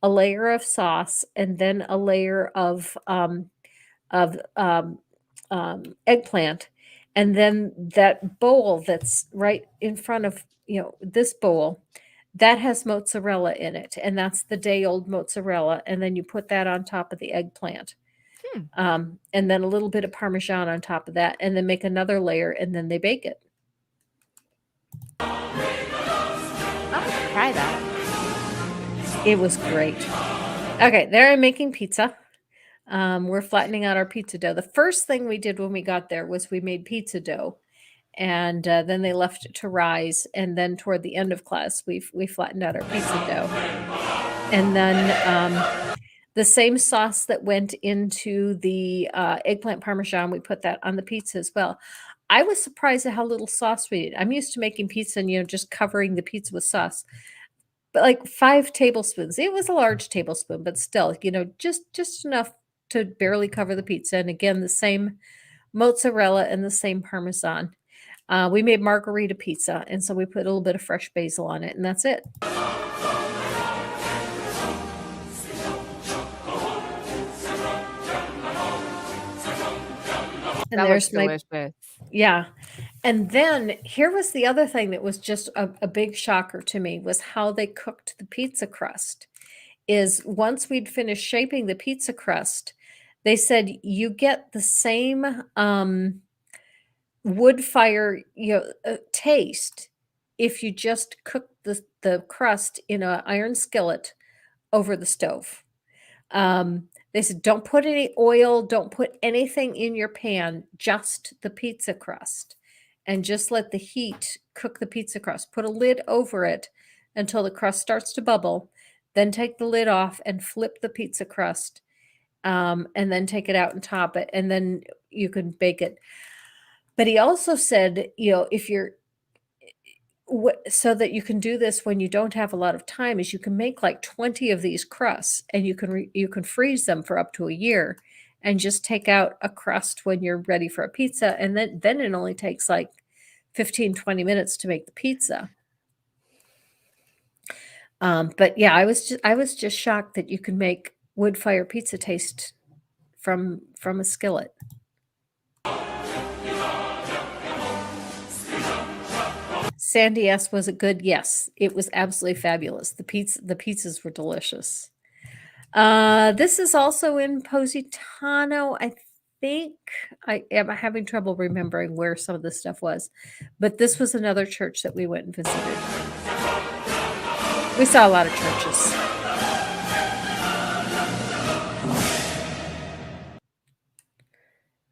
a layer of sauce and then a layer of eggplant, and then that bowl that's right in front of this bowl that has mozzarella in it, and that's the day old mozzarella, and then you put that on top of the eggplant, Hmm. and then a little bit of parmesan on top of that, and then make another layer, and then they bake it. I'll have to try that. It was great. Okay, there I'm making pizza. We're flattening out our pizza dough. The first thing we did when we got there was we made pizza dough, and then they left it to rise. And then toward the end of class, we flattened out our pizza dough, and then the same sauce that went into the eggplant parmesan, we put that on the pizza as well. I was surprised at how little sauce we did. I'm used to making pizza and just covering the pizza with sauce, but like 5 tablespoons. It was a large tablespoon, but still, just enough to barely cover the pizza. And again, the same mozzarella and the same parmesan. We made margarita pizza, and so we put a little bit of fresh basil on it, and that's it. And That looks there's my delicious. yeah. And then here was the other thing that was just a big shocker to me was how they cooked the pizza crust. Is once we'd finished shaping the pizza crust, they said you get the same wood fire taste if you just cook the crust in an iron skillet over the stove. They said, don't put any oil, don't put anything in your pan, just the pizza crust. And just let the heat cook the pizza crust. Put a lid over it until the crust starts to bubble. Then take the lid off and flip the pizza crust. And then take it out and top it. And then you can bake it. But he also said, if you're so that you can do this when you don't have a lot of time is you can make like 20 of these crusts, and you can freeze them for up to a year and just take out a crust when you're ready for a pizza, and then it only takes like 15-20 minutes to make the pizza. But yeah, I was just shocked that you can make wood fire pizza taste from a skillet. Sandy S was a good yes. It was absolutely fabulous. The pizzas were delicious. This is also in Positano. I think I am having trouble remembering where some of this stuff was, but this was another church that we went and visited. We saw a lot of churches.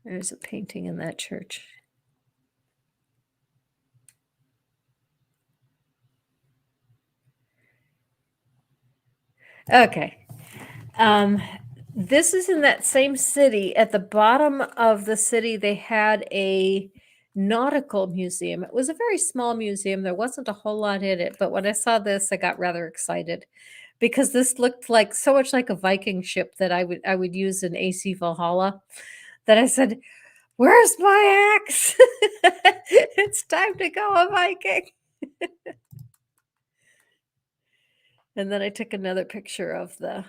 There's a painting in that church. Okay. This is in that same city. At the bottom of the city, they had a nautical museum. It was a very small museum. There wasn't a whole lot in it, but when I saw this, I got rather excited because this looked like so much like a Viking ship that I would use in AC Valhalla, that I said, "Where's my axe? It's time to go a Viking." And then I took another picture of the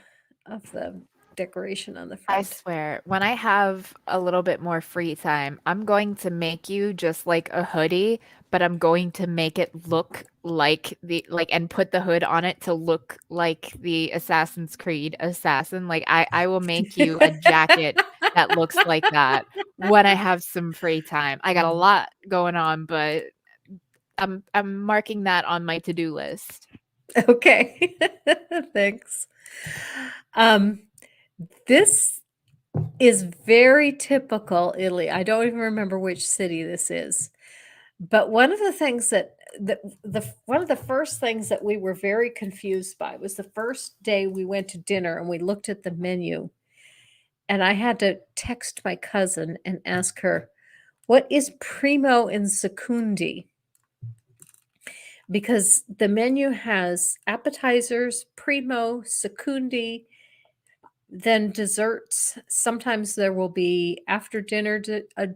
decoration on the I front. swear, when I have a little bit more free time, I'm going to make you just like a hoodie, but I'm going to make it look like and put the hood on it to look like the Assassin's Creed assassin. Like I will make you a jacket that looks like that when I have some free time. I got a lot going on, but I'm marking that on my to-do list. Okay. Thanks. This is very typical Italy. I don't even remember which city this is. But one of the things one of the first things that we were very confused by was the first day we went to dinner and we looked at the menu, and I had to text my cousin and ask her, "What is primo and secundi?" because the menu has appetizers, primo, secondi, then desserts. Sometimes there will be after dinner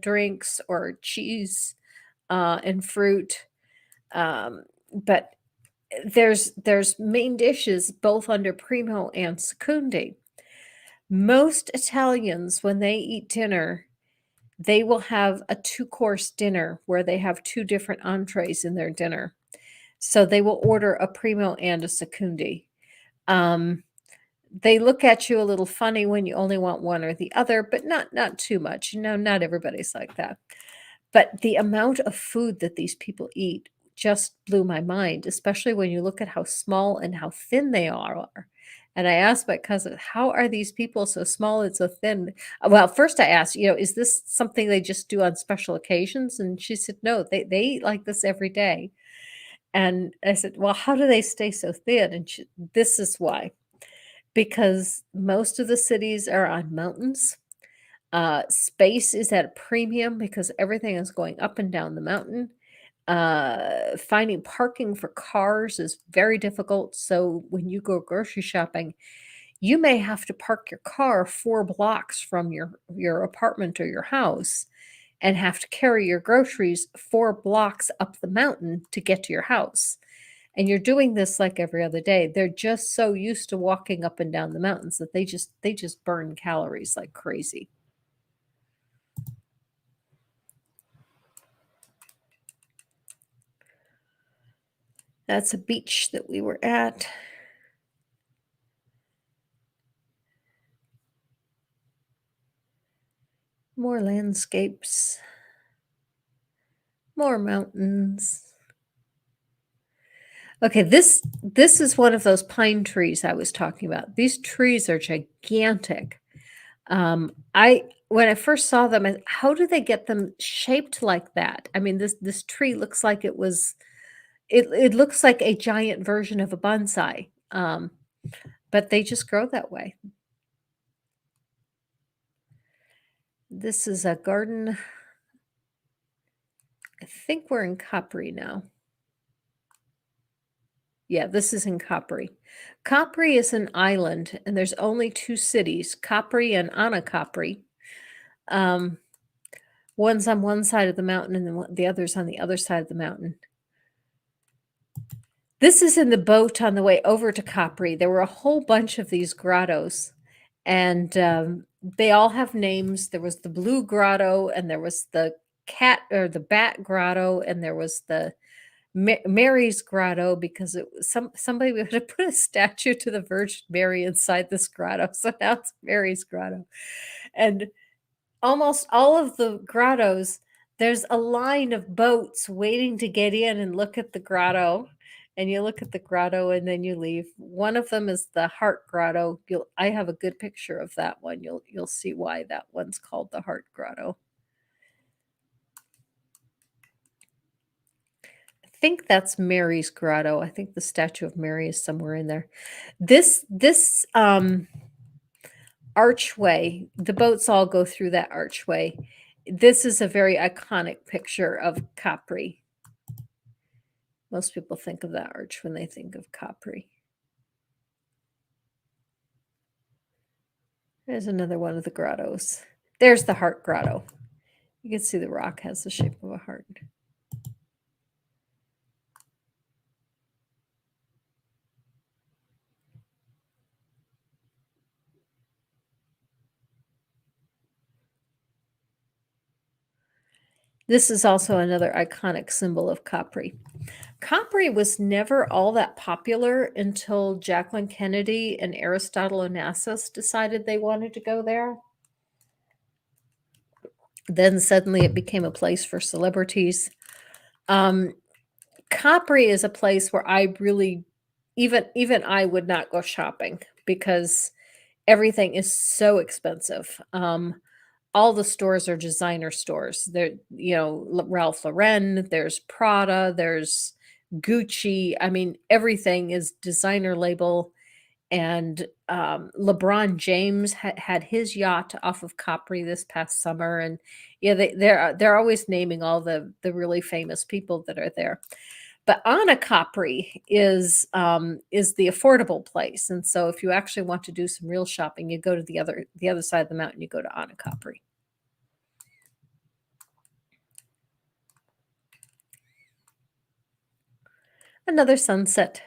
drinks or cheese and fruit. But there's main dishes both under primo and secondi. Most Italians, when they eat dinner, they will have a two-course dinner where they have two different entrees in their dinner. So they will order a primo and a secondi. Um, they look at you a little funny when you only want one or the other, but not too much. You know, not everybody's like that. But the amount of food that these people eat just blew my mind, especially when you look at how small and how thin they are. And I asked my cousin, "How are these people so small and so thin?" Well, first I asked, "Is this something they just do on special occasions?" And she said, "No, they eat like this every day." And I said, "Well, how do they stay so thin?" And this is why. Because most of the cities are on mountains. Space is at a premium because everything is going up and down the mountain. Finding parking for cars is very difficult. So when you go grocery shopping, you may have to park your car 4 blocks from your apartment or your house and have to carry your groceries 4 blocks up the mountain to get to your house. And you're doing this like every other day. They're just so used to walking up and down the mountains that they just burn calories like crazy. That's a beach that we were at. More landscapes, more mountains. Okay, this is one of those pine trees I was talking about. These trees are gigantic. I when I first saw them, how do they get them shaped like that? I mean, this tree looks like it looks like a giant version of a bonsai. But they just grow that way. This is a garden. I think we're in Capri now. Yeah, this is in Capri. Capri is an island, and there's only two cities, Capri and Anacapri. Um, one's on one side of the mountain, and the other's on the other side of the mountain. This is in the boat on the way over to Capri. There were a whole bunch of these grottos, and they all have names. There was the Blue Grotto, and there was the cat or the Bat Grotto, and there was the Mary's Grotto because it was somebody would have put a statue to the Virgin Mary inside this grotto, so now it's Mary's Grotto. And almost all of the grottos, there's a line of boats waiting to get in and look at the grotto. And you look at the grotto and then you leave. One of them is the Heart Grotto. I have a good picture of that one. You'll see why that one's called the Heart Grotto. I think that's Mary's Grotto. I think the statue of Mary is somewhere in there. This archway, the boats all go through that archway. This is a very iconic picture of Capri. Most people think of that arch when they think of Capri. There's another one of the grottos. There's the Heart Grotto. You can see the rock has the shape of a heart. This is also another iconic symbol of Capri. Capri was never all that popular until Jacqueline Kennedy and Aristotle Onassis decided they wanted to go there. Then suddenly it became a place for celebrities. Capri is a place where I really, even I would not go shopping because everything is so expensive. All the stores are designer stores. There, Ralph Lauren, there's Prada, there's Gucci. I mean, everything is designer label. And LeBron James had his yacht off of Capri this past summer, and yeah, they're always naming all the really famous people that are there. But Anna Capri is the affordable place, and so if you actually want to do some real shopping, you go to the other side of the mountain. You go to Anna Capri. Another sunset.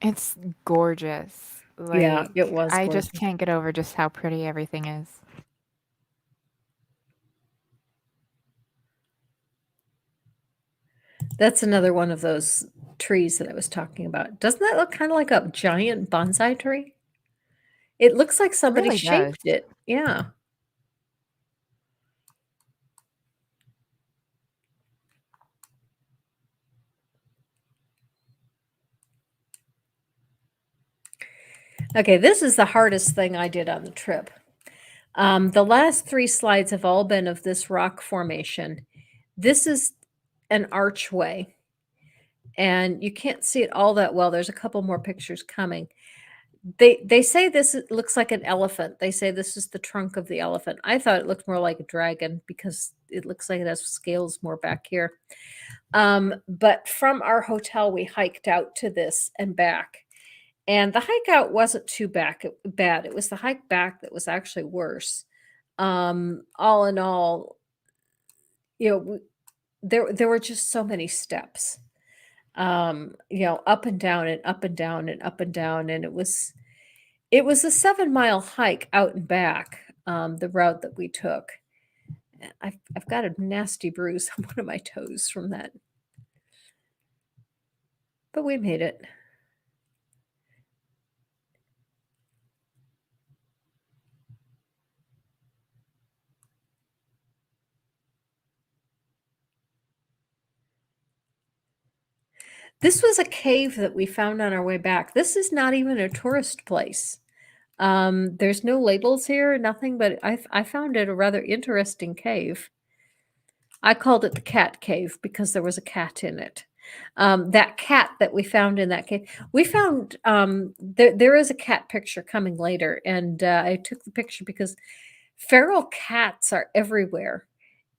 It's gorgeous. Yeah, Like, it was I gorgeous. just can't get over just how pretty everything is. That's another one of those trees that I was talking about. Doesn't that look kind of like a giant bonsai tree? It looks like It somebody really does. shaped it. Yeah. Okay, this is the hardest thing I did on the trip. The last 3 slides have all been of this rock formation. This is an archway, and you can't see it all that well. There's a couple more pictures coming. They say looks like an elephant. They say this is the trunk of the elephant. I thought it looked more like a dragon because it looks like it has scales more back here. But from our hotel, we hiked out to this and back. And the hike out wasn't too bad. It was the hike back that was actually worse. All in all, there were just so many steps. Up and down and up and down and up and down, and it was a 7-mile hike out and back. The route that we took. I've got a nasty bruise on one of my toes from that, but we made it. This was a cave that we found on our way back. This is not even a tourist place. There's no labels here, nothing, but I found it a rather interesting cave. I called it the cat cave because there was a cat in it. That cat that we found in that cave, we found there is a cat picture coming later, and I took the picture because feral cats are everywhere,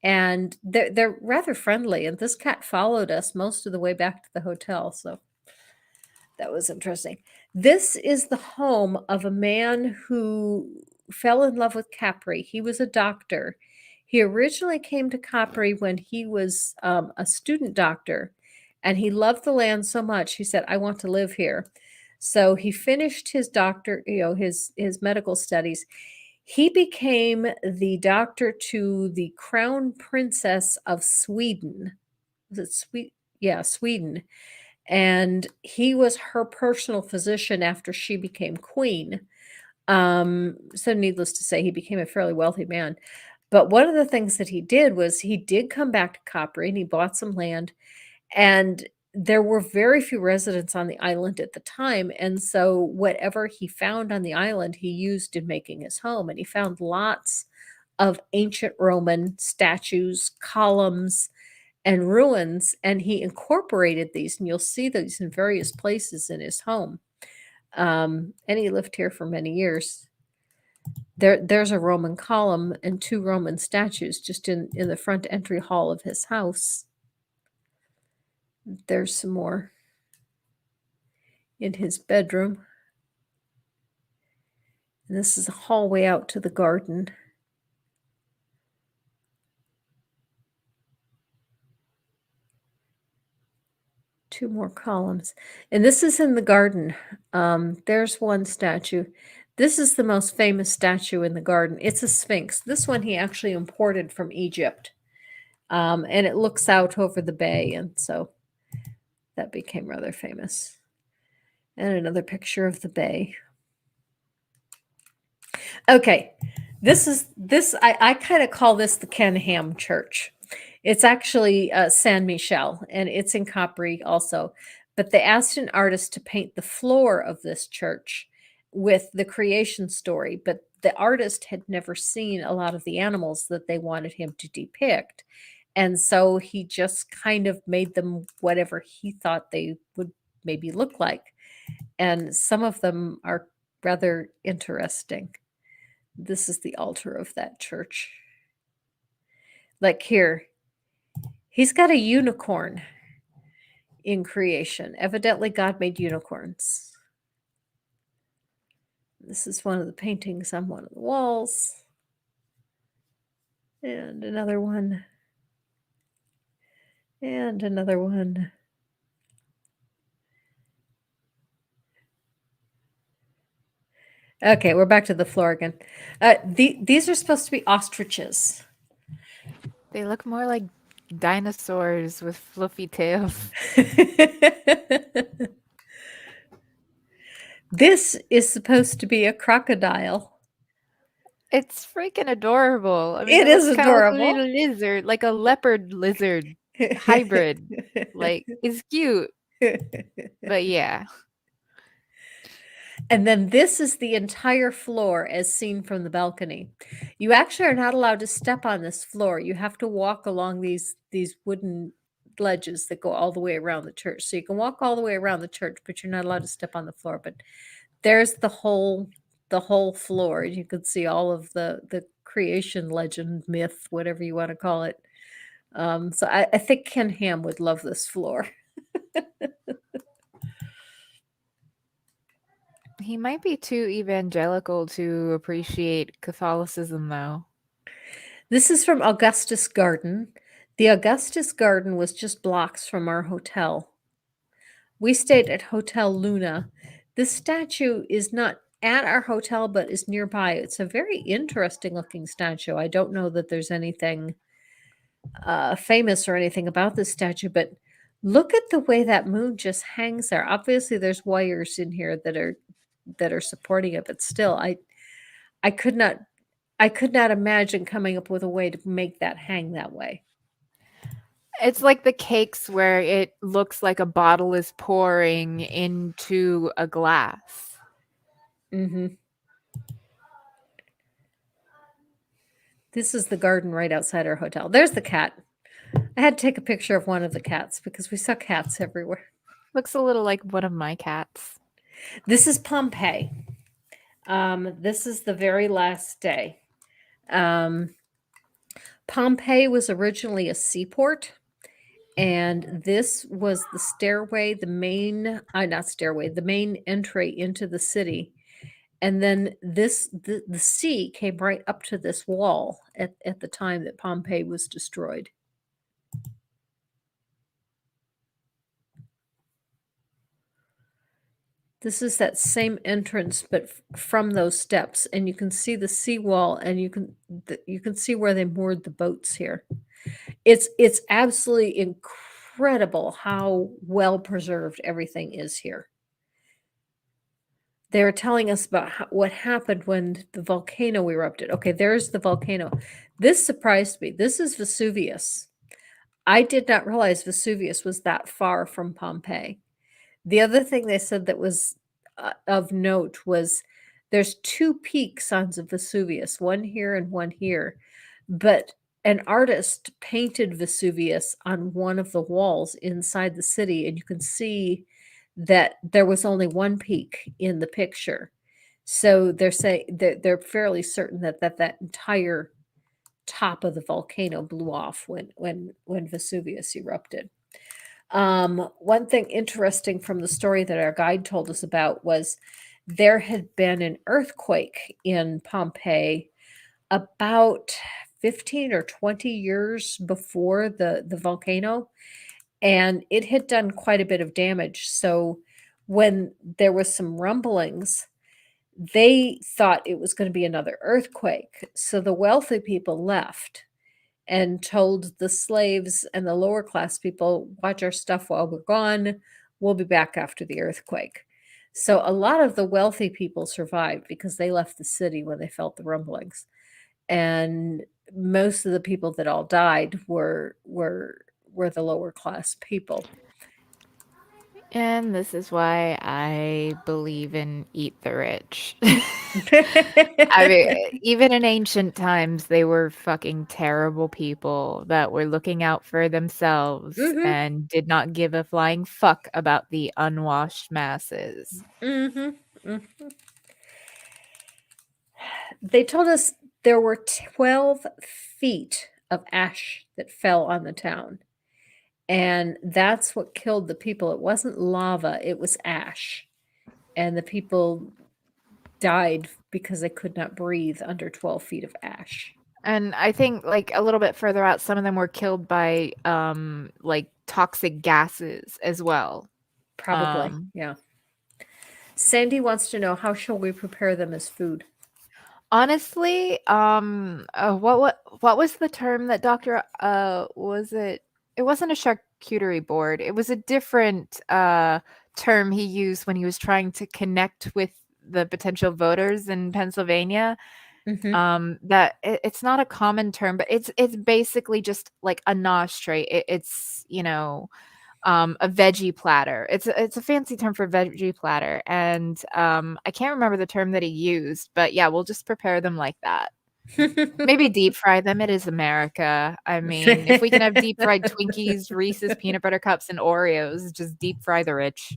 and they're rather friendly. And this cat followed us most of the way back to the hotel, so that was interesting. This is the home of a man who fell in love with Capri. He was a doctor. He originally came to Capri when he was a student doctor, and he loved the land so much. He said, "I want to live here." So he finished his his medical studies. He became the doctor to the Crown Princess of Sweden. Was it Sweden? Yeah, Sweden. And he was her personal physician after she became queen. So needless to say, he became a fairly wealthy man. But one of the things that he did was he did come back to Capri and he bought some land. And there were very few residents on the island at the time. And so whatever he found on the island, he used in making his home. And he found lots of ancient Roman statues, columns, and ruins, and he incorporated these, and you'll see these in various places in his home. And he lived here for many years. There's a Roman column and 2 Roman statues just in the front entry hall of his house. There's some more in his bedroom. And this is a hallway out to the garden. Two more columns. And this is in the garden. There's one statue. This is the most famous statue in the garden. It's a sphinx. This one he actually imported from Egypt. And it looks out over the bay, and so that became rather famous. And another picture of the bay. Okay, I kind of call this the Ken Ham Church. It's actually San Michel, and it's in Capri also. But they asked an artist to paint the floor of this church with the creation story, but the artist had never seen a lot of the animals that they wanted him to depict. And so he just kind of made them whatever he thought they would maybe look like. And some of them are rather interesting. This is the altar of that church. Like here, he's got a unicorn in creation. Evidently, God made unicorns. This is one of the paintings on one of the walls. And another one. And another one. Okay, we're back to the floor again. These are supposed to be ostriches. They look more like dinosaurs with fluffy tails. This is supposed to be a crocodile. It's freaking adorable. I mean, It it is looks kind of like a adorable. little lizard, like a leopard lizard hybrid. Like, it's cute. But yeah. And then this is the entire floor as seen from the balcony. You actually are not allowed to step on this floor. You have to walk along these wooden ledges that go all the way around the church. So you can walk all the way around the church, but you're not allowed to step on the floor. But there's the whole floor. You can see all of the creation legend, myth, whatever you want to call it. So I think Ken Ham would love this floor. He might be too evangelical to appreciate Catholicism, though. This is from Augustus Garden. The Augustus Garden was just blocks from our hotel. We stayed at Hotel Luna. This statue is not at our hotel, but is nearby. It's a very interesting looking statue. I don't know that there's anything famous or anything about this statue, but look at the way that moon just hangs there. Obviously, there's wires in here that are supporting it, but still, I could not imagine coming up with a way to make that hang that way. It's like the cakes where it looks like a bottle is pouring into a glass. Mm-hmm. This is the garden right outside our hotel. There's the cat. I had to take a picture of one of the cats because we saw cats everywhere. Looks a little like one of my cats. This is Pompeii. This is the very last day. Pompeii was originally a seaport, and this was the stairway, the main, not stairway, the main entry into the city. And then the sea came right up to this wall at the time that Pompeii was destroyed. This is that same entrance, but from those steps, and you can see the seawall, and you can see where they moored the boats here. It's absolutely incredible how well preserved everything is here. They were telling us about what happened when the volcano erupted. Okay, there's the volcano. This surprised me. This is Vesuvius. I did not realize Vesuvius was that far from Pompeii. The other thing they said that was of note was there's two peaks on Vesuvius, one here and one here, but an artist painted Vesuvius on one of the walls inside the city, and you can see that there was only one peak in the picture. So they're saying that they're fairly certain that entire top of the volcano blew off when Vesuvius erupted. One thing interesting from the story that our guide told us about was there had been an earthquake in Pompeii about 15 or 20 years before the volcano, and it had done quite a bit of damage. So when there was some rumblings, they thought it was going to be another earthquake. So the wealthy people left and told the slaves and the lower class people, watch our stuff while we're gone. We'll be back after the earthquake. So a lot of the wealthy people survived because they left the city when they felt the rumblings. And most of the people that all died were the lower class people. And this is why I believe in eat the rich. I mean, even in ancient times, they were fucking terrible people that were looking out for themselves Mhm. and did not give a flying fuck about the unwashed masses. Mhm. Mhm. They told us there were 12 feet of ash that fell on the town. And that's what killed the people. It wasn't lava, it was ash. And the people died because they could not breathe under 12 feet of ash. And I think, like, a little bit further out, some of them were killed by, like, toxic gases as well. Probably, yeah. Sandy wants to know, how shall we prepare them as food? Honestly, what was the term that Doctor was it? It wasn't a charcuterie board. It was a different term he used when he was trying to connect with the potential voters in Pennsylvania. Mhm. It's not a common term, but it's basically just like a nosh tray. It's, a veggie platter. It's a fancy term for veggie platter, and I can't remember the term that he used, but yeah, we'll just prepare them like that. Maybe deep fry them. It is America. I mean, if we can have deep fried Twinkies, Reese's peanut butter cups, and Oreos, just deep fry the rich.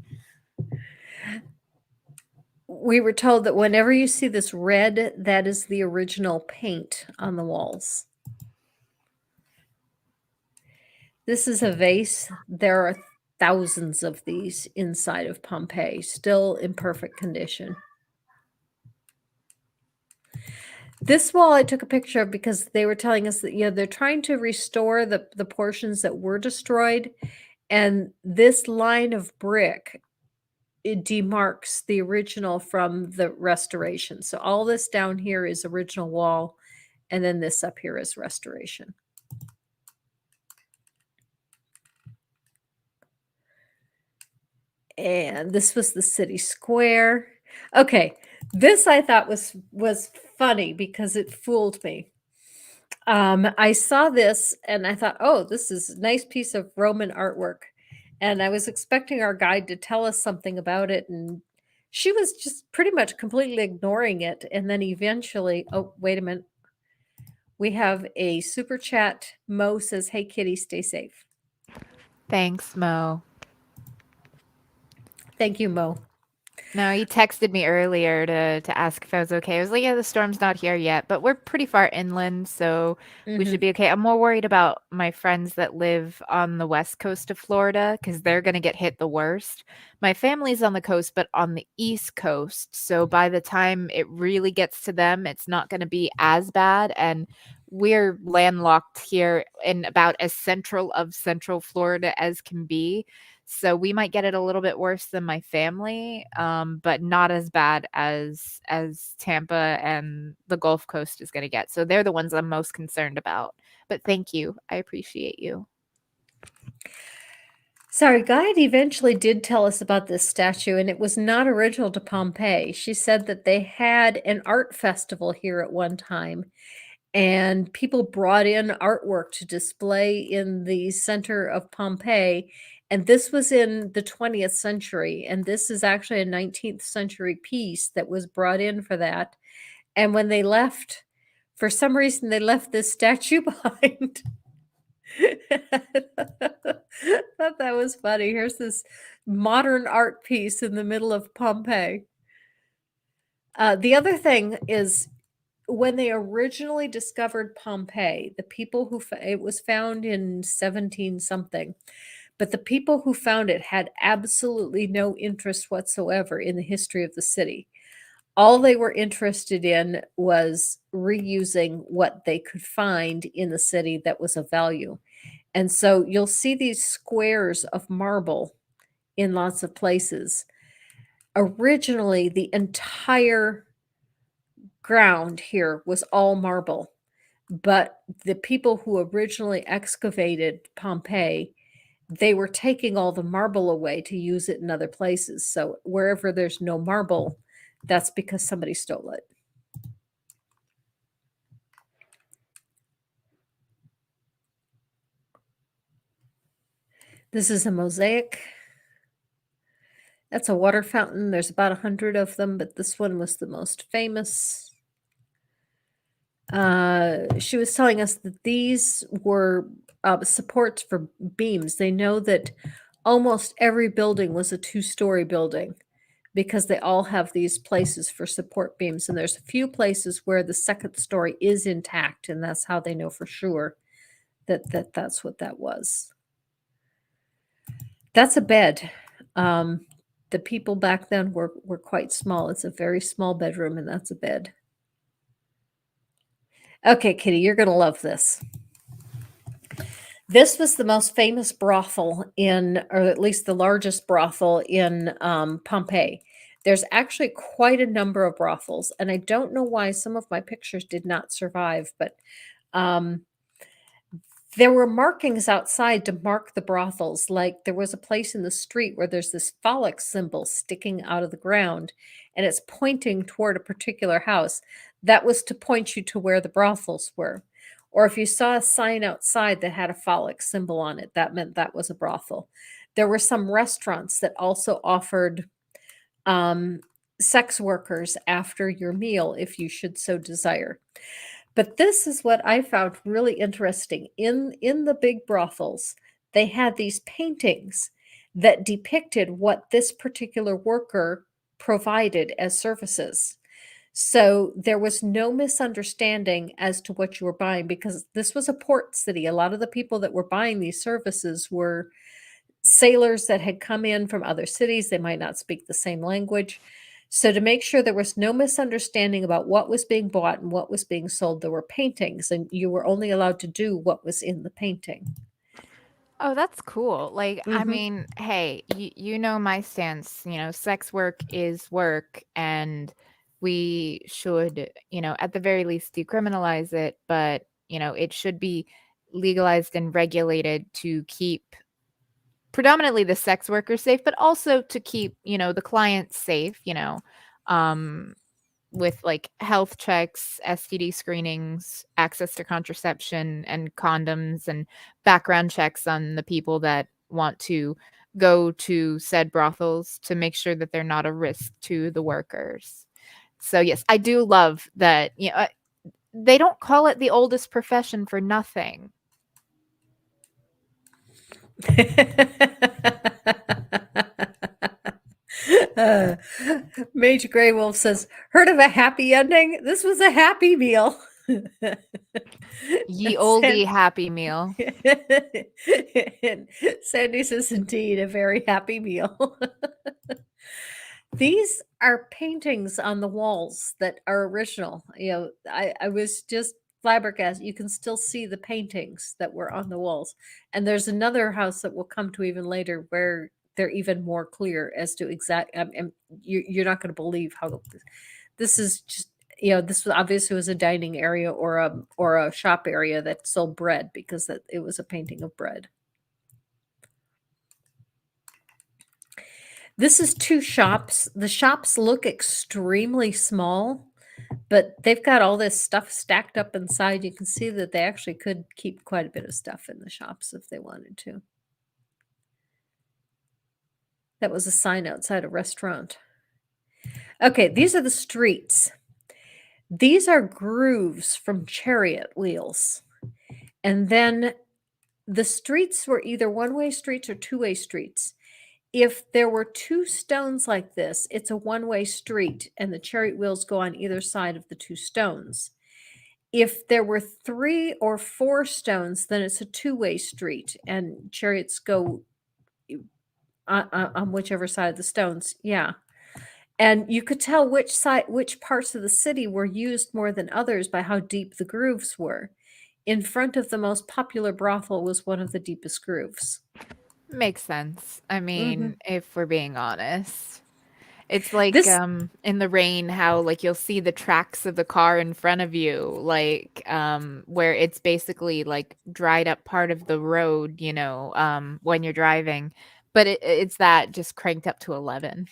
We were told that whenever you see this red, that is the original paint on the walls. This is a vase. There are thousands of these inside of Pompeii, still in perfect condition. This wall I took a picture of because they were telling us that, they're trying to restore the portions that were destroyed. And this line of brick, it demarks the original from the restoration. So all this down here is original wall, and then this up here is restoration. And this was the city square. Okay, this I thought was funny because it fooled me. I saw this and I thought, oh, this is a nice piece of Roman artwork. And I was expecting our guide to tell us something about it. And she was just pretty much completely ignoring it. And then eventually, oh, wait a minute. We have a super chat. Mo says, hey, kitty, stay safe. Thanks, Mo. Thank you, Mo. No, he texted me earlier to ask if I was okay. I was like, yeah, the storm's not here yet, but we're pretty far inland, so we should Mhm. be okay. I'm more worried about my friends that live on the west coast of Florida because they're going to get hit the worst. My family's on the coast, but on the east coast. So by the time it really gets to them, it's not going to be as bad. And we're landlocked here in about as central of central Florida as can be. So we might get it a little bit worse than my family, but not as bad as Tampa and the Gulf Coast is going to get. So they're the ones I'm most concerned about. But thank you. I appreciate you. Sorry, guide eventually did tell us about this statue, and it was not original to Pompeii. She said that they had an art festival here at one time, and people brought in artwork to display in the center of Pompeii. And this was in the 20th century, and this is actually a 19th century piece that was brought in for that. And when they left, for some reason, they left this statue behind. Thought that was funny. Here's this modern art piece in the middle of Pompeii. The other thing is, when they originally discovered Pompeii, the people who it was found in 17 something, but the people who found it had absolutely no interest whatsoever in the history of the city. All they were interested in was reusing what they could find in the city that was of value. And so you'll see these squares of marble in lots of places. Originally, the entire ground here was all marble, but the people who originally excavated Pompeii, they were taking all the marble away to use it in other places. So wherever there's no marble, that's because somebody stole it. This is a mosaic. That's a water fountain. There's about 100 of them, but this one was the most famous. She was telling us that these were supports for beams. They know that almost every building was a two-story building because they all have these places for support beams. And there's a few places where the second story is intact, and that's how they know for sure that's what that was. That's a bed. The people back then were quite small. It's a very small bedroom, and that's a bed. Okay, Kitty, you're gonna love this. This was the most famous brothel in, or at least the largest brothel in Pompeii. There's actually quite a number of brothels, and I don't know why some of my pictures did not survive, but um, there were markings outside to mark the brothels. Like there was a place in the street where there's this phallic symbol sticking out of the ground, and it's pointing toward a particular house. That was to point you to where the brothels were. Or if you saw a sign outside that had a phallic symbol on it, that meant that was a brothel. There were some restaurants that also offered um, sex workers after your meal if you should so desire. But this is what I found really interesting. In the big brothels, they had these paintings that depicted what this particular worker provided as services. So there was no misunderstanding as to what you were buying because this was a port city. A lot of the people that were buying these services were sailors that had come in from other cities. They might not speak the same language. So, to make sure there was no misunderstanding about what was being bought and what was being sold, there were paintings, and you were only allowed to do what was in the painting. Oh, that's cool. Like, I Hmm. mean, hey, you know my stance. Sex work is work, and we should, at the very least, decriminalize it. But it should be legalized and regulated to keep predominantly the sex workers safe, but also to keep the clients safe. Um, with like health checks, STD screenings, access to contraception and condoms, and background checks on the people that want to go to said brothels to make sure that they're not a risk to the workers. So, yes, I do love that. They don't call it the oldest profession for nothing. uh, Major Grey Wolf says, "Heard of a happy ending? This was a happy meal." Ye San- olde Happy Meal. and Sandy says, "Indeed, a very happy meal." These are paintings on the walls that are original. I was just flabbergasted. You can still see the paintings that were on the walls. And there's another house that we'll come to even later where they're even more clear as to exact. And you're not going to believe how this is just. This was obviously was a dining area or a shop area that sold bread because it was a painting of bread. This is two shops. The shops look extremely small, but they've got all this stuff stacked up inside. You can see that they actually could keep quite a bit of stuff in the shops if they wanted to. That was a sign outside a restaurant. Okay, these are the streets. These are grooves from chariot wheels. And then the streets were either one-way streets or two-way streets. If there were two stones like this, it's a one-way street, and the chariot wheels go on either side of the two stones. If there were three or four stones, then it's a two-way street, and chariots go on whichever side of the stones. Yeah. And you could tell which parts of the city were used more than others by how deep the grooves were. In front of the most popular brothel was one of the deepest grooves. Makes sense. I Hmm. mean, if we're being honest. It's like, This in the rain, how, like, you'll see the tracks of the car in front of you, like, where it's basically, like, dried up part of the road, when you're driving, but it's that just cranked up to 11.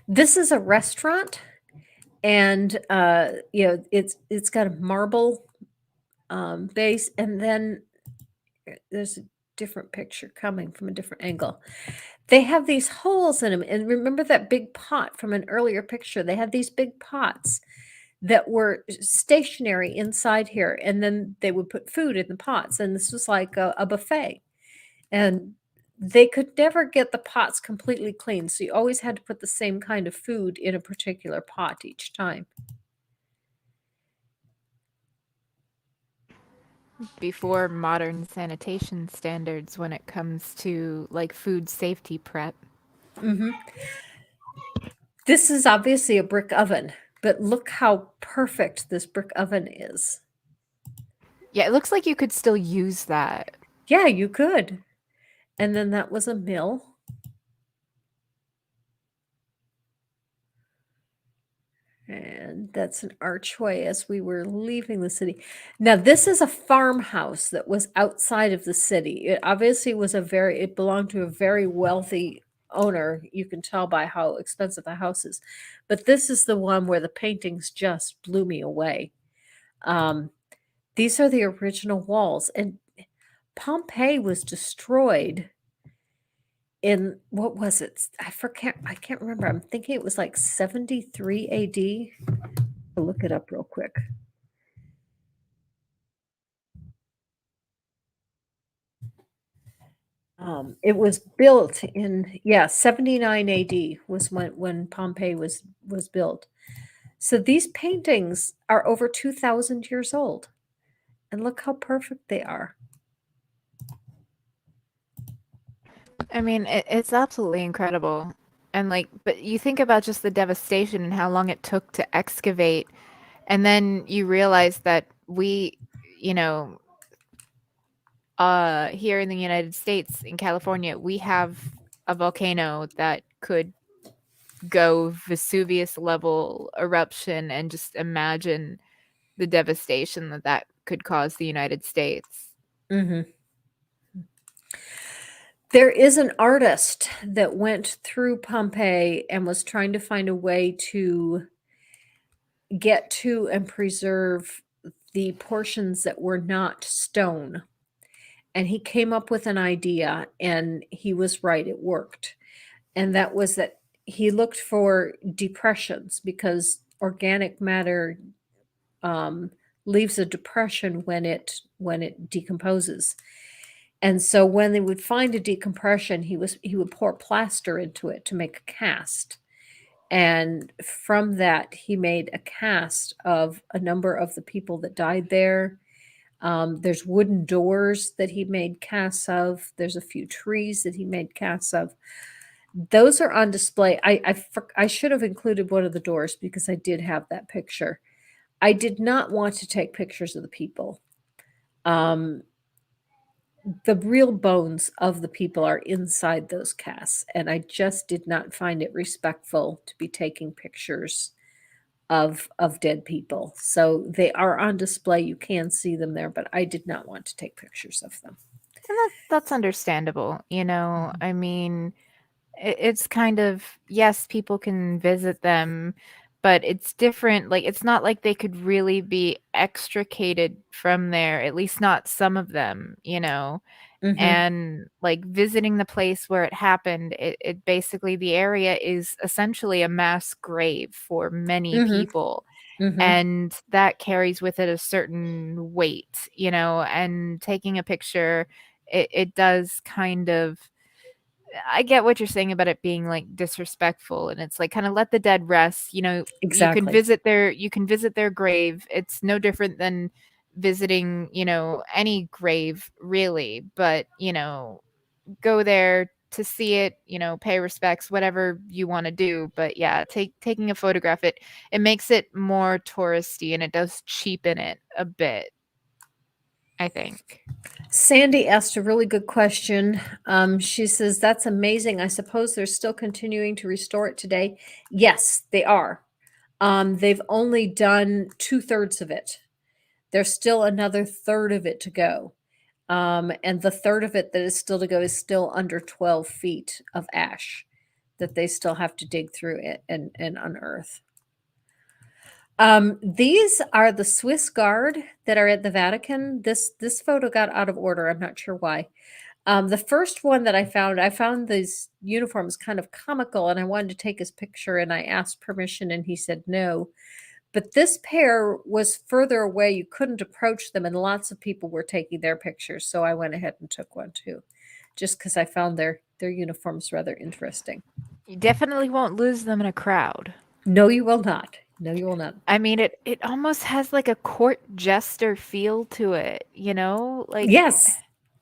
this is a restaurant, and it's got a marble base, and then there's a different picture coming from a different angle. They have these holes in them, and remember that big pot from an earlier picture? They had these big pots that were stationary inside here, and then they would put food in the pots, and this was like a buffet. And they could never get the pots completely clean, so you always had to put the same kind of food in a particular pot each time. before modern sanitation standards when it comes to like food safety prep. Hmm. This is obviously a brick oven, but look how perfect this brick oven is. Yeah, it looks like you could still use that. Yeah, you could. And then that was a mill. And that's an archway as we were leaving the city. Now, this is a farmhouse that was outside of the city. It obviously was it belonged to a very wealthy owner. You can tell by how expensive the house is. But this is the one where the paintings just blew me away. Um, these are the original walls. And Pompeii was destroyed in what was it? I can't remember. I'm thinking it was like 73 AD. I'll look it up real quick. It was built in 79 AD was when Pompeii was built. So these paintings are over 2,000 years old, and look how perfect they are. I mean, it's absolutely incredible. And like, but you think about just the devastation and how long it took to excavate, and then you realize that we, you know, here in the United States, in California, we have a volcano that could go Vesuvius level eruption, and just imagine the devastation that that could cause the United States. Hmm. There is an artist that went through Pompeii and was trying to find a way to get to and preserve the portions that were not stone. And he came up with an idea, and he was right, it worked. And that was that he looked for depressions because organic matter um, leaves a depression when it decomposes. And so when they would find a decompression, he would pour plaster into it to make a cast. And from that, he made a cast of a number of the people that died there. There's wooden doors that he made casts of. There's a few trees that he made casts of. Those are on display. I should have included one of the doors because I did have that picture. I did not want to take pictures of the people. Um, the real bones of the people are inside those casts, and I just did not find it respectful to be taking pictures of dead people. So they are on display. You can see them there, but I did not want to take pictures of them. And that's understandable, you know. I mean, it's kind of, yes, people can visit them, but it's different. Like, it's not like they could really be extricated from there, at least not some of them, you know. Mhm. And like visiting the place where it happened, it basically, the area is essentially a mass grave for many Mhm. people, Mhm. and that carries with it a certain weight, you know. And taking a picture, it does kind of, I get what you're saying about it being like disrespectful, and it's like kind of let the dead rest, you know. Exactly. You can visit their grave. It's no different than visiting, you know, any grave really, but you know, go there to see it, you know, pay respects, whatever you want to do. But yeah, taking a photograph, it makes it more touristy, and it does cheapen it a bit, I think. Sandy asked a really good question. She says, "That's amazing. I suppose they're still continuing to restore it today." Yes, they are. They've only done two-thirds of it. There's still another third of it to go. And the third of it that is still to go is still under 12 feet of ash that they still have to dig through it and unearth. These are the Swiss Guard that are at the Vatican. This photo got out of order. I'm not sure why. The first one that I found these uniforms kind of comical, and I wanted to take his picture, and I asked permission, and he said no. But this pair was further away. You couldn't approach them, and lots of people were taking their pictures. So I went ahead and took one too, just because I found their uniforms rather interesting. You definitely won't lose them in a crowd. No, you will not. No, you will not. I mean, it almost has like a court jester feel to it, you know? Like Yes.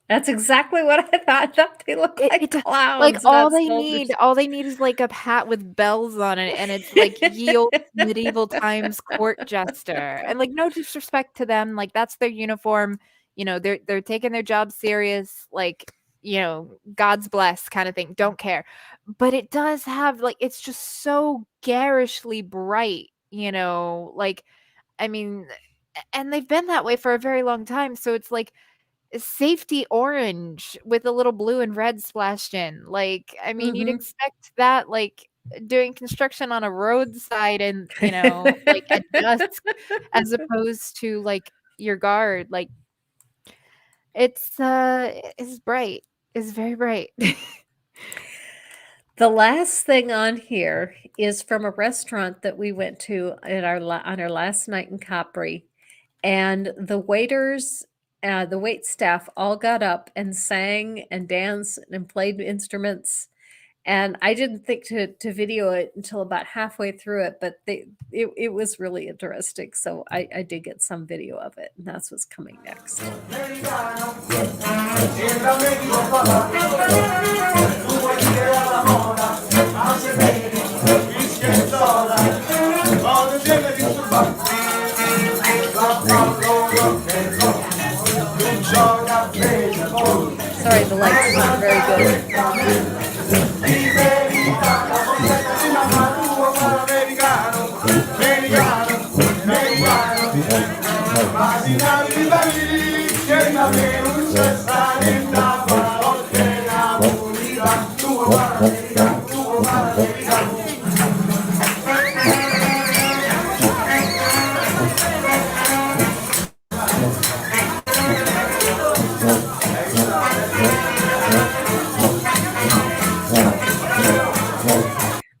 That's exactly what I thought. I thought they look like like clowns, not soldiers. all they need is like a hat with bells on it, and it's like ye olde medieval times court jester. And like no disrespect to them, like that's their uniform. You know, they're taking their job serious, like, you know, God's bless kind of thing. Don't care. But it does have like it's just so garishly bright, you know, like I mean, and they've been that way for a very long time. So it's like safety orange with a little blue and red splashed in. Like, I mean, you'd Mhm. expect that, like, doing construction on a roadside and, you know, like, at dusk as opposed to, like, your guard. Like, it's bright. It's very bright. The last thing on here is from a restaurant that we went to at on our last night in Capri, and the wait staff all got up and sang and danced and played instruments. And I didn't think to video it until about halfway through it, but it was really interesting. So I did get some video of it, and that's what's coming next. Sorry, the lights aren't very good.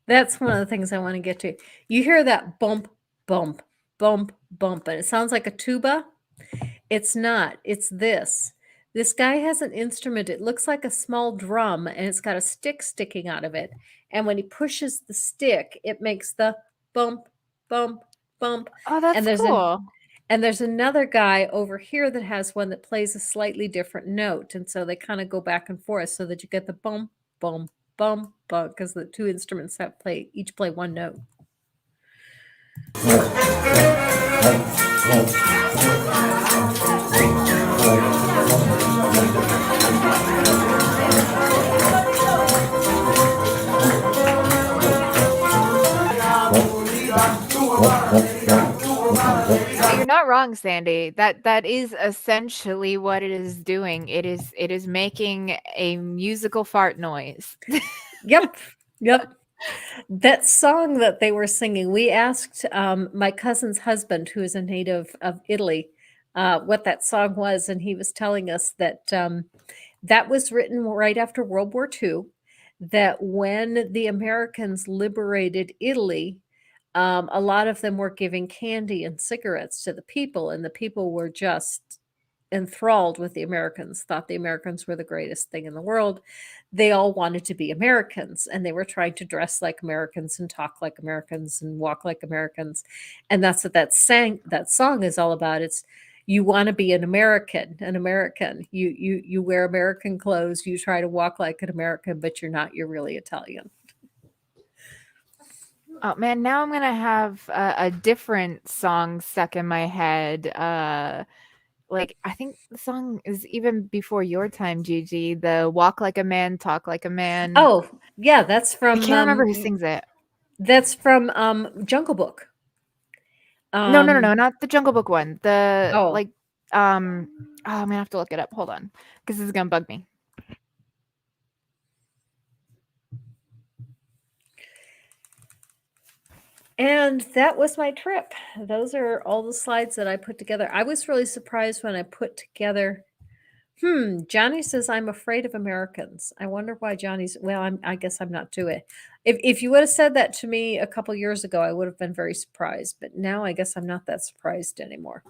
That's one of the things I want to get to. You hear that bump, bump, bump, bump, and it sounds like a tuba. It's not. It's this. This guy has an instrument. It looks like a small drum, and it's got a stick sticking out of it. And when he pushes the stick, it makes the bump, bump, bump. Oh, And that's there's an cool. and there's another guy over here that has one that plays a slightly different note. And so they kind of go back and forth so that you get the bump, bump, bump, bump, because the two instruments that play each play one note. You're not wrong, Sandy. That is essentially what it is doing. It is making a musical fart noise. Yep. Yep. That song that they were singing, we asked my cousin's husband, who is a native of Italy, what that song was, and he was telling us that that was written right after World War II. That when the Americans liberated Italy, a lot of them were giving candy and cigarettes to the people, and the people were just enthralled with the Americans, thought the Americans were the greatest thing in the world. They all wanted to be Americans, and they were trying to dress like Americans and talk like Americans and walk like Americans. And that's what that song is all about. It's you want to be an American, an American. You wear American clothes, you try to walk like an American, but you're not, you're really Italian. Oh man, now I'm gonna have a different song stuck in my head. Like I think the song is even before your time, Gigi. The "Walk Like a Man, Talk Like a Man." Oh, yeah, I can't remember who sings it. that's from Jungle Book. No, no, no, Um, no, not the Jungle Book one. The oh, like, oh, I'm gonna have to look it up. Hold on, because this is gonna bug me. and that was my trip. Those are all the slides that I put together. I was really surprised when I put together. Johnny says I'm afraid of Americans. I wonder why Johnny's. Well, I guess I'm not to it. If you would have said that to me a couple years ago, I would have been very surprised. But now I guess I'm not that surprised anymore.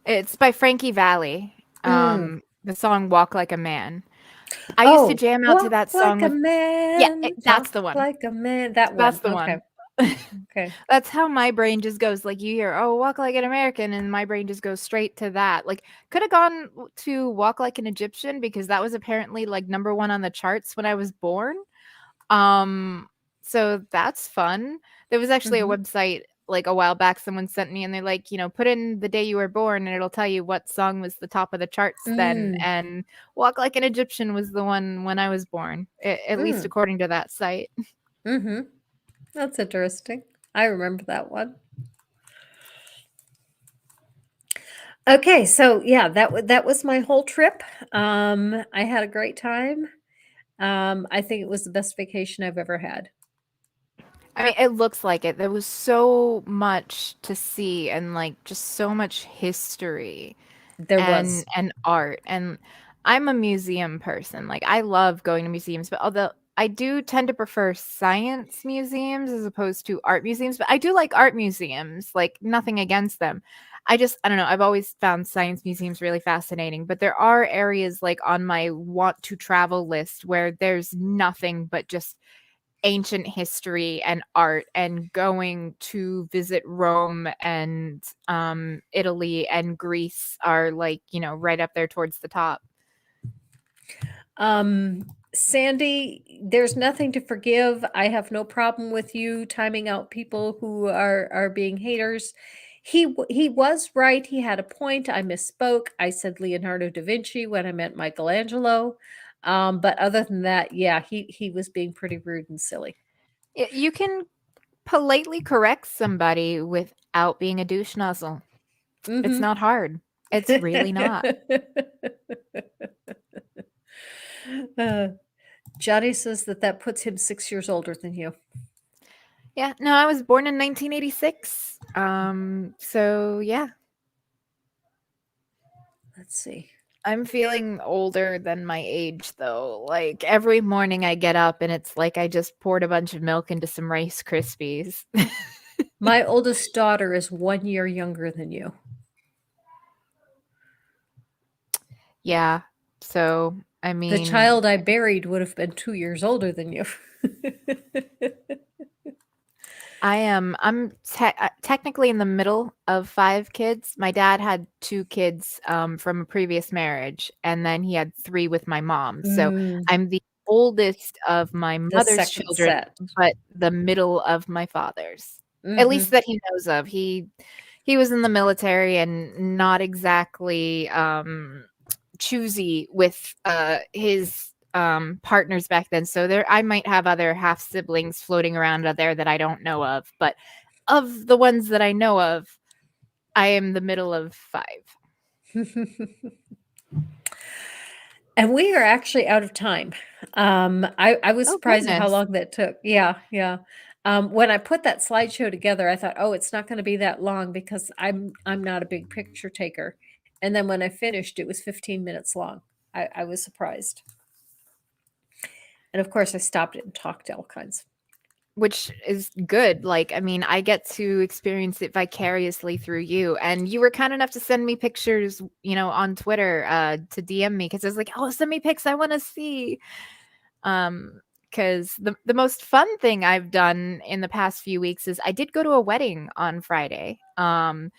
It's by Frankie Valli. Mm. The song "Walk Like a Man." I used to Oh, jam out to walk that song like a with. Yeah, man, that's talk the one. like a man. That That's one. the Okay. one. Okay. That's how my brain just goes. Like, you hear, "Oh, walk like an American," and my brain just goes straight to that. Like, could have gone to walk like an Egyptian because that was apparently like number 1 on the charts when I was born. Um, so that's fun. There was actually a Mhm. website like a while back someone sent me, and they're like, put in the day you were born and it'll tell you what song was the top of the charts then. Mm. And Walk Like an Egyptian was the one when I was born, at least Mm. according to that site. Mhm. That's interesting. I remember that one. Okay, so yeah, that was my whole trip. I had a great time. I think it was the best vacation I've ever had. I mean, it looks like it. There was so much to see and like just so much history There and was. art. And I'm a museum person. Like, I love going to museums, but although I do tend to prefer science museums as opposed to art museums, but I do like art museums, like nothing against them. I don't know, I've always found science museums really fascinating, but there are areas like on my want to travel list where there's nothing but just ancient history and art, and going to visit Rome and Italy and Greece are like, right up there towards the top. Sandy, there's nothing to forgive. I have no problem with you timing out people who are being haters. He was right. He had a point. I misspoke. I said Leonardo da Vinci when I meant Michelangelo. But other than that, yeah, he was being pretty rude and silly. You can politely correct somebody without being a douche nozzle. It's Hmm. not hard. It's really not. uh, Johnny says that puts him 6 years older than you. Yeah, no, I was born in 1986. So yeah, Let's see. I'm feeling older than my age though. Like, every morning I get up and it's like I just poured a bunch of milk into some Rice Krispies. My oldest daughter is 1 year younger than you. Yeah. So, I The mean, child I buried would have been 2 years older than you. I'm technically in the middle of 5 kids. My dad had 2 kids, from a previous marriage, and then he had 3 with my mom. So, Mm, I'm the oldest of my the mother's second children, set. but the middle of my father's. At least Mhm. that he knows of. He was in the military and not exactly, choosy with his partners back then. So there I might have other half siblings floating around out there that I don't know of, but of the ones that I know of, I am the middle of 5. And we are actually out of time. I was Oh surprised at how goodness. long that took. Yeah, yeah. When I put that slideshow together, I thought, "Oh, it's not gonna be that long because I'm not a big picture taker." And then when I finished, it was 15 minutes long. I was surprised. And of course, I stopped it and talked all kinds. Which is good. Like, I mean, I get to experience it vicariously through you. And you were kind enough to send me pictures, on Twitter, to DM me because I was like, "Oh, send me pics. I want to see." Because the most fun thing I've done in the past few weeks is I did go to a wedding on Friday. There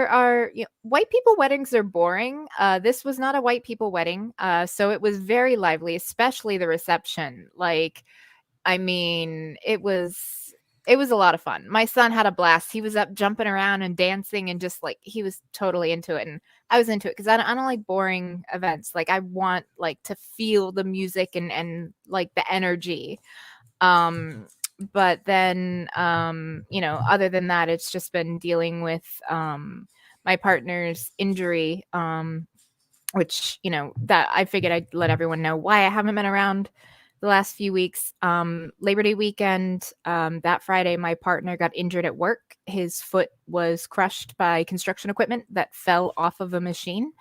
are, white people weddings are boring. This was not a white people wedding, so it was very lively, especially the reception. Like, I mean, it was a lot of fun. My son had a blast. He was up jumping around and dancing and just like he was totally into it, and I was into it because I don't like boring events. Like, I want like to feel the music and like the energy. Um, but then, other than that, it's just been dealing with my partner's injury, which, that I figured I'd let everyone know why I haven't been around the last few weeks. Labor Day weekend, that Friday, my partner got injured at work. His foot was crushed by construction equipment that fell off of a machine.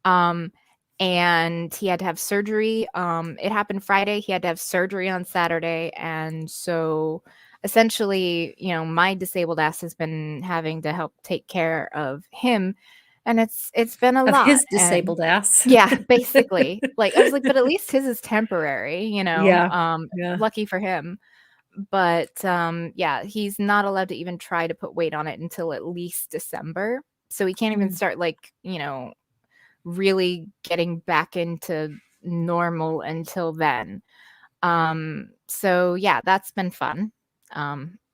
Um, and he had to have surgery. It happened Friday. He had to have surgery on Saturday. And so essentially, my disabled ass has been having to help take care of him. And it's been a Of lot. his And disabled ass. yeah, basically. Like, I was like, but at least his is temporary, Yeah, yeah. lucky for him. But yeah, he's not allowed to even try to put weight on it until at least December. So he can't even Mm. start, like, really getting back into normal until then. So yeah, that's been fun.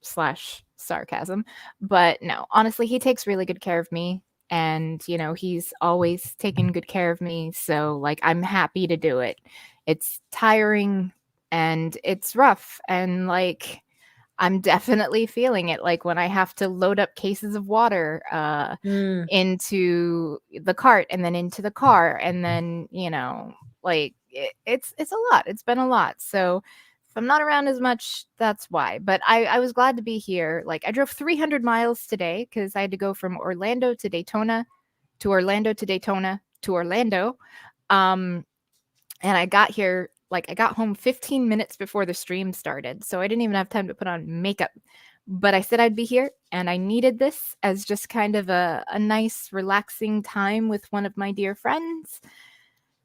Slash sarcasm. But no, honestly, he takes really good care of me. And, he's always taken good care of me. So, like, I'm happy to do it. It's tiring and it's rough. And, like, I'm definitely feeling it. Like, when I have to load up cases of water Mm. into the cart and then into the car. And then, like, it's a lot. It's been a lot. So, if I'm not around as much, that's why. But I was glad to be here. Like, I drove 300 miles today because I had to go from Orlando to Daytona to Orlando to Daytona to Orlando. Um, and I got here, like, I got home 15 minutes before the stream started. So I didn't even have time to put on makeup. But I said I'd be here, and I needed this as just kind of a nice, relaxing time with one of my dear friends.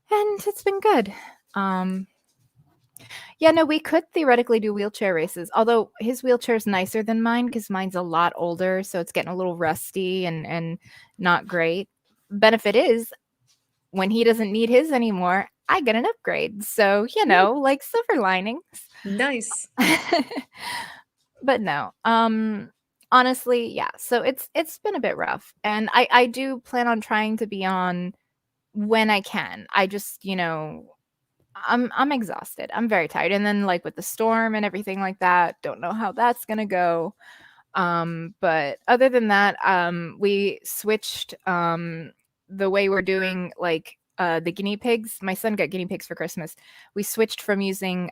And it's been good. Yeah, no, we could theoretically do wheelchair races, although his wheelchair's nicer than mine because mine's a lot older, so it's getting a little rusty and not great. Benefit is, when he doesn't need his anymore, I get an upgrade. So, like, silver linings. Nice. But no, honestly, yeah. So it's been a bit rough, and I do plan on trying to be on when I can. I just, I'm exhausted. I'm very tired. And then, like, with the storm and everything like that, don't know how that's gonna go. But other than that, we switched the way we're doing, like, the guinea pigs. My son got guinea pigs for Christmas. We switched from using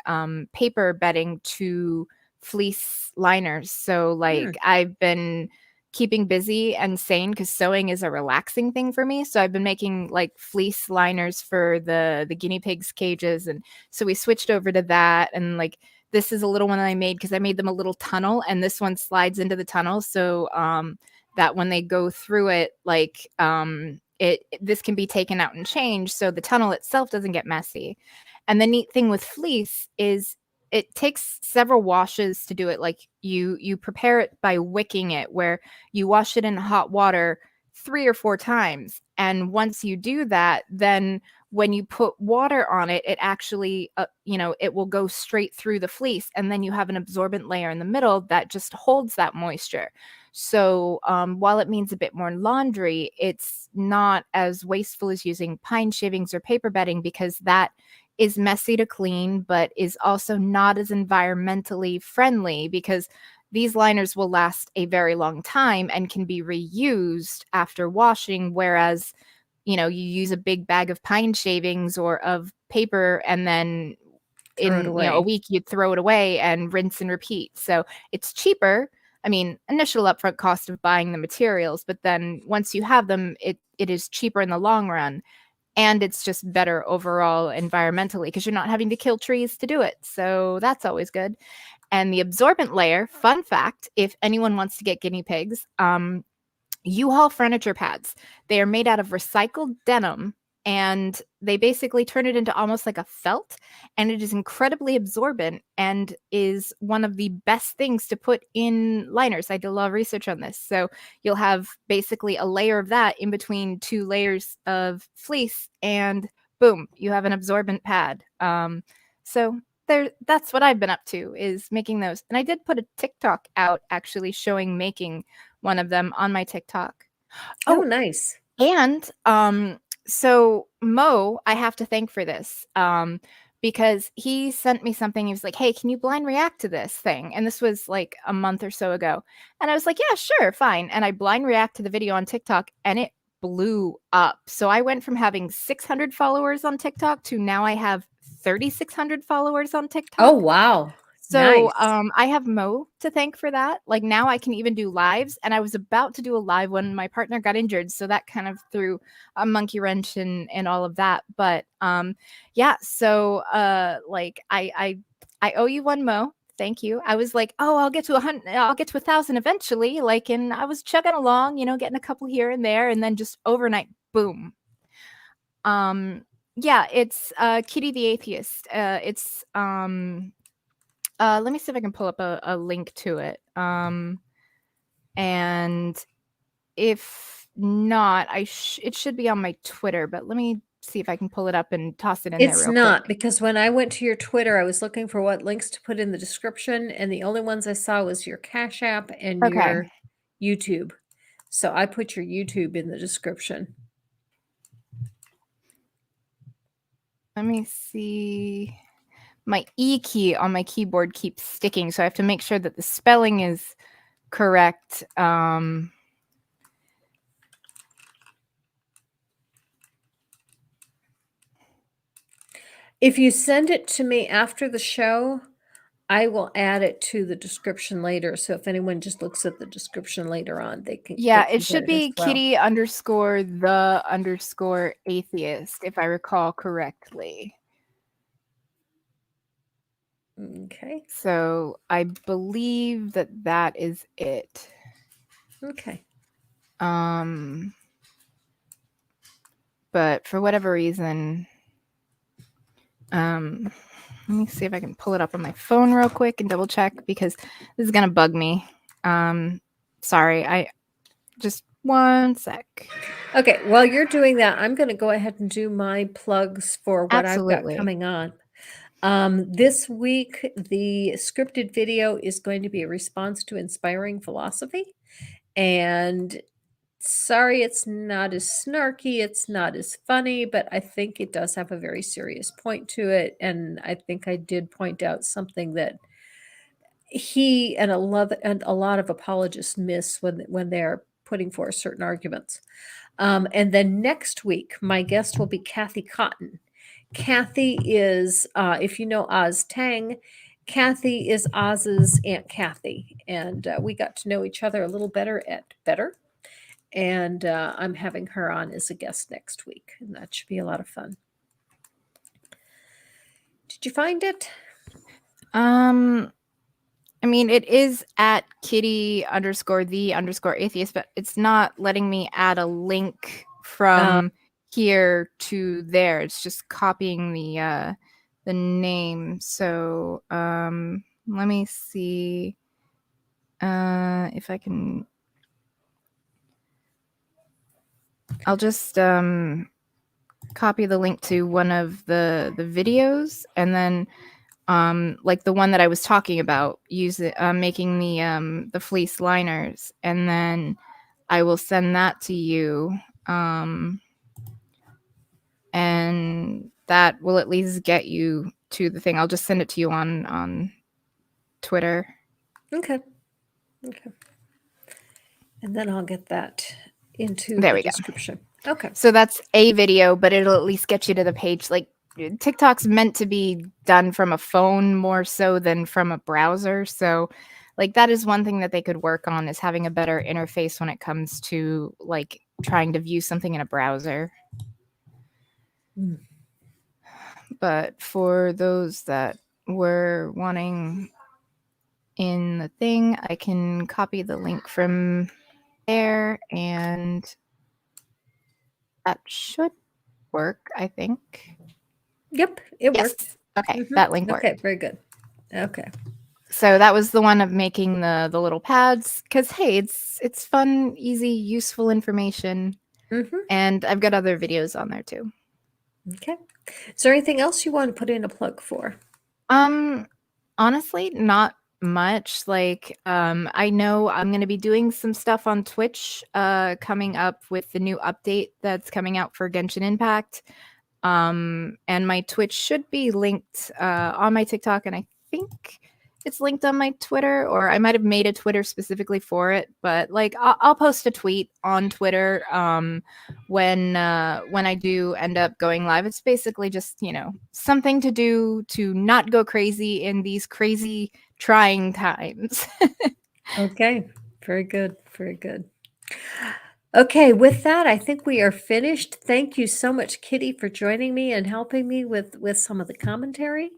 paper bedding to fleece liners. So, like, Mm. I've been keeping busy and sane because sewing is a relaxing thing for me. So I've been making, like, fleece liners for the guinea pigs cages, and so we switched over to that. And, like, this is a little one that I made because I made them a little tunnel, and this one slides into the tunnel so that when they go through it, like, this can be taken out and changed so the tunnel itself doesn't get messy. And the neat thing with fleece is it takes several washes to do it. Like, you prepare it by wicking it, where you wash it in hot water 3 or 4 times, and once you do that, then when you put water on it, it actually, it will go straight through the fleece, and then you have an absorbent layer in the middle that just holds that moisture. So while it means a bit more laundry, it's not as wasteful as using pine shavings or paper bedding, because that is messy to clean, but is also not as environmentally friendly, because these liners will last a very long time and can be reused after washing, whereas you use a big bag of pine shavings or of paper, and then Throw it in a away. week you'd throw it away and rinse and repeat. So it's cheaper. I mean, initial upfront cost of buying the materials, but then once you have them, it is cheaper in the long run, and it's just better overall environmentally because you're not having to kill trees to do it. So that's always good. And the absorbent layer, fun fact, if anyone wants to get guinea pigs, U-Haul furniture pads. They are made out of recycled denim, and they basically turn it into almost like a felt, and it is incredibly absorbent and is one of the best things to put in liners. I did a lot of research on this. So you'll have basically a layer of that in between 2 layers of fleece, and boom, you have an absorbent pad. So that's what I've been up to, is making those. And I did put a TikTok out actually showing making one of them on my TikTok. Oh, Oh, nice. and so Mo, I have to thank for this. Because he sent me something. He was like, "Hey, can you blind react to this thing?" And this was like a month or so ago. And I was like, "Yeah, sure, fine." And I blind react to the video on TikTok, and it blew up. So I went from having 600 followers on TikTok to now I have 3,600 followers on Oh, TikTok. wow. So, Nice. I have Mo to thank for that. Like, now I can even do lives, and I was about to do a live when my partner got injured, so that kind of threw a monkey wrench and all of that. But, yeah, so, like, I owe you one, Mo. Thank you. I was like, "Oh, I'll get to 1,000 eventually," like, and I was chugging along, getting a couple here and there, and then just overnight, boom. Um, yeah, it's, Kitty the Atheist. It's, Let me see if I can pull up a link to it. And if not, it should be on my Twitter, but let me see if I can pull it up and toss it in there It's real not, quick. because when I went to your Twitter, I was looking for what links to put in the description, and the only ones I saw was your Cash App and Okay. your YouTube. So I put your YouTube in the description. Let me see. My E key on my keyboard keeps sticking, so I have to make sure that the spelling is correct. If you send it to me after the show, I will add it to the description later. So if anyone just looks at the description later on, they can Yeah, it get should it as be well. kitty_the_atheist, if I recall correctly. Okay. So I believe that is it. Okay. But for whatever reason, let me see if I can pull it up on my phone real quick and double check, because this is gonna bug me. Sorry, I just one sec. Okay, while you're doing that, I'm going to go ahead and do my plugs for what I've got Absolutely. coming on. This week, the scripted video is going to be a response to inspiring philosophy. And sorry, it's not as snarky, it's not as funny, but I think it does have a very serious point to it. And I think I did point out something that he and a lot of apologists miss when they're putting forth certain arguments. And then next week, my guest will be Kathy Cotton. Kathy is, if you know Oz Tang, Kathy is Oz's Aunt Kathy, and we got to know each other a little better at Better. And I'm having her on as a guest next week, and that should be a lot of fun. Did you find it? I mean, it is at kitty_the_atheist, but it's not letting me add a link from here to there. It's just copying the name. So let me see if I can. I'll just copy the link to one of the videos, and then like the one that I was talking about, making the fleece liners, and then I will send that to you, and that will at least get you to the thing. I'll just send it to you on Twitter. Okay. And then I'll get that into There the we go. description. Okay. So that's a video, but it'll at least get you to the page. Like, TikTok's meant to be done from a phone more so than from a browser. So like that is one thing that they could work on, is having a better interface when it comes to like trying to view something in a browser. But for those that were wanting in the thing, I can copy the link from there, and that should work, I think. Yep, it Yes. worked. Okay, that link worked. Okay, very good. Okay. So that was the one of making the little pads, because hey, it's fun, easy, useful information. And I've got other videos on there too. Okay. Is there anything else you want to put in a plug for? Honestly, not much. Like, I know I'm gonna be doing some stuff on Twitch coming up with the new update that's coming out for Genshin Impact. And my Twitch should be linked on my TikTok, and I think it's linked on my Twitter, or I might have made a Twitter specifically for it. But like, I'll post a tweet on Twitter when I do end up going live. It's basically just, something to do to not go crazy in these crazy trying times. Okay, very good, very good. Okay, with that, I think we are finished. Thank you so much, Kitty, for joining me and helping me with some of the commentary.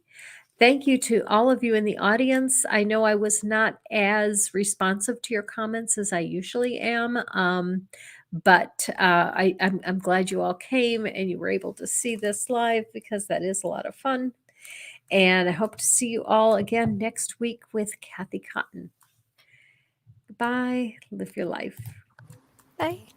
Thank you to all of you in the audience. I know I was not as responsive to your comments as I usually am, but I'm glad you all came and you were able to see this live, because that is a lot of fun. And I hope to see you all again next week with Kathy Cotton. Goodbye. Live your life. Bye.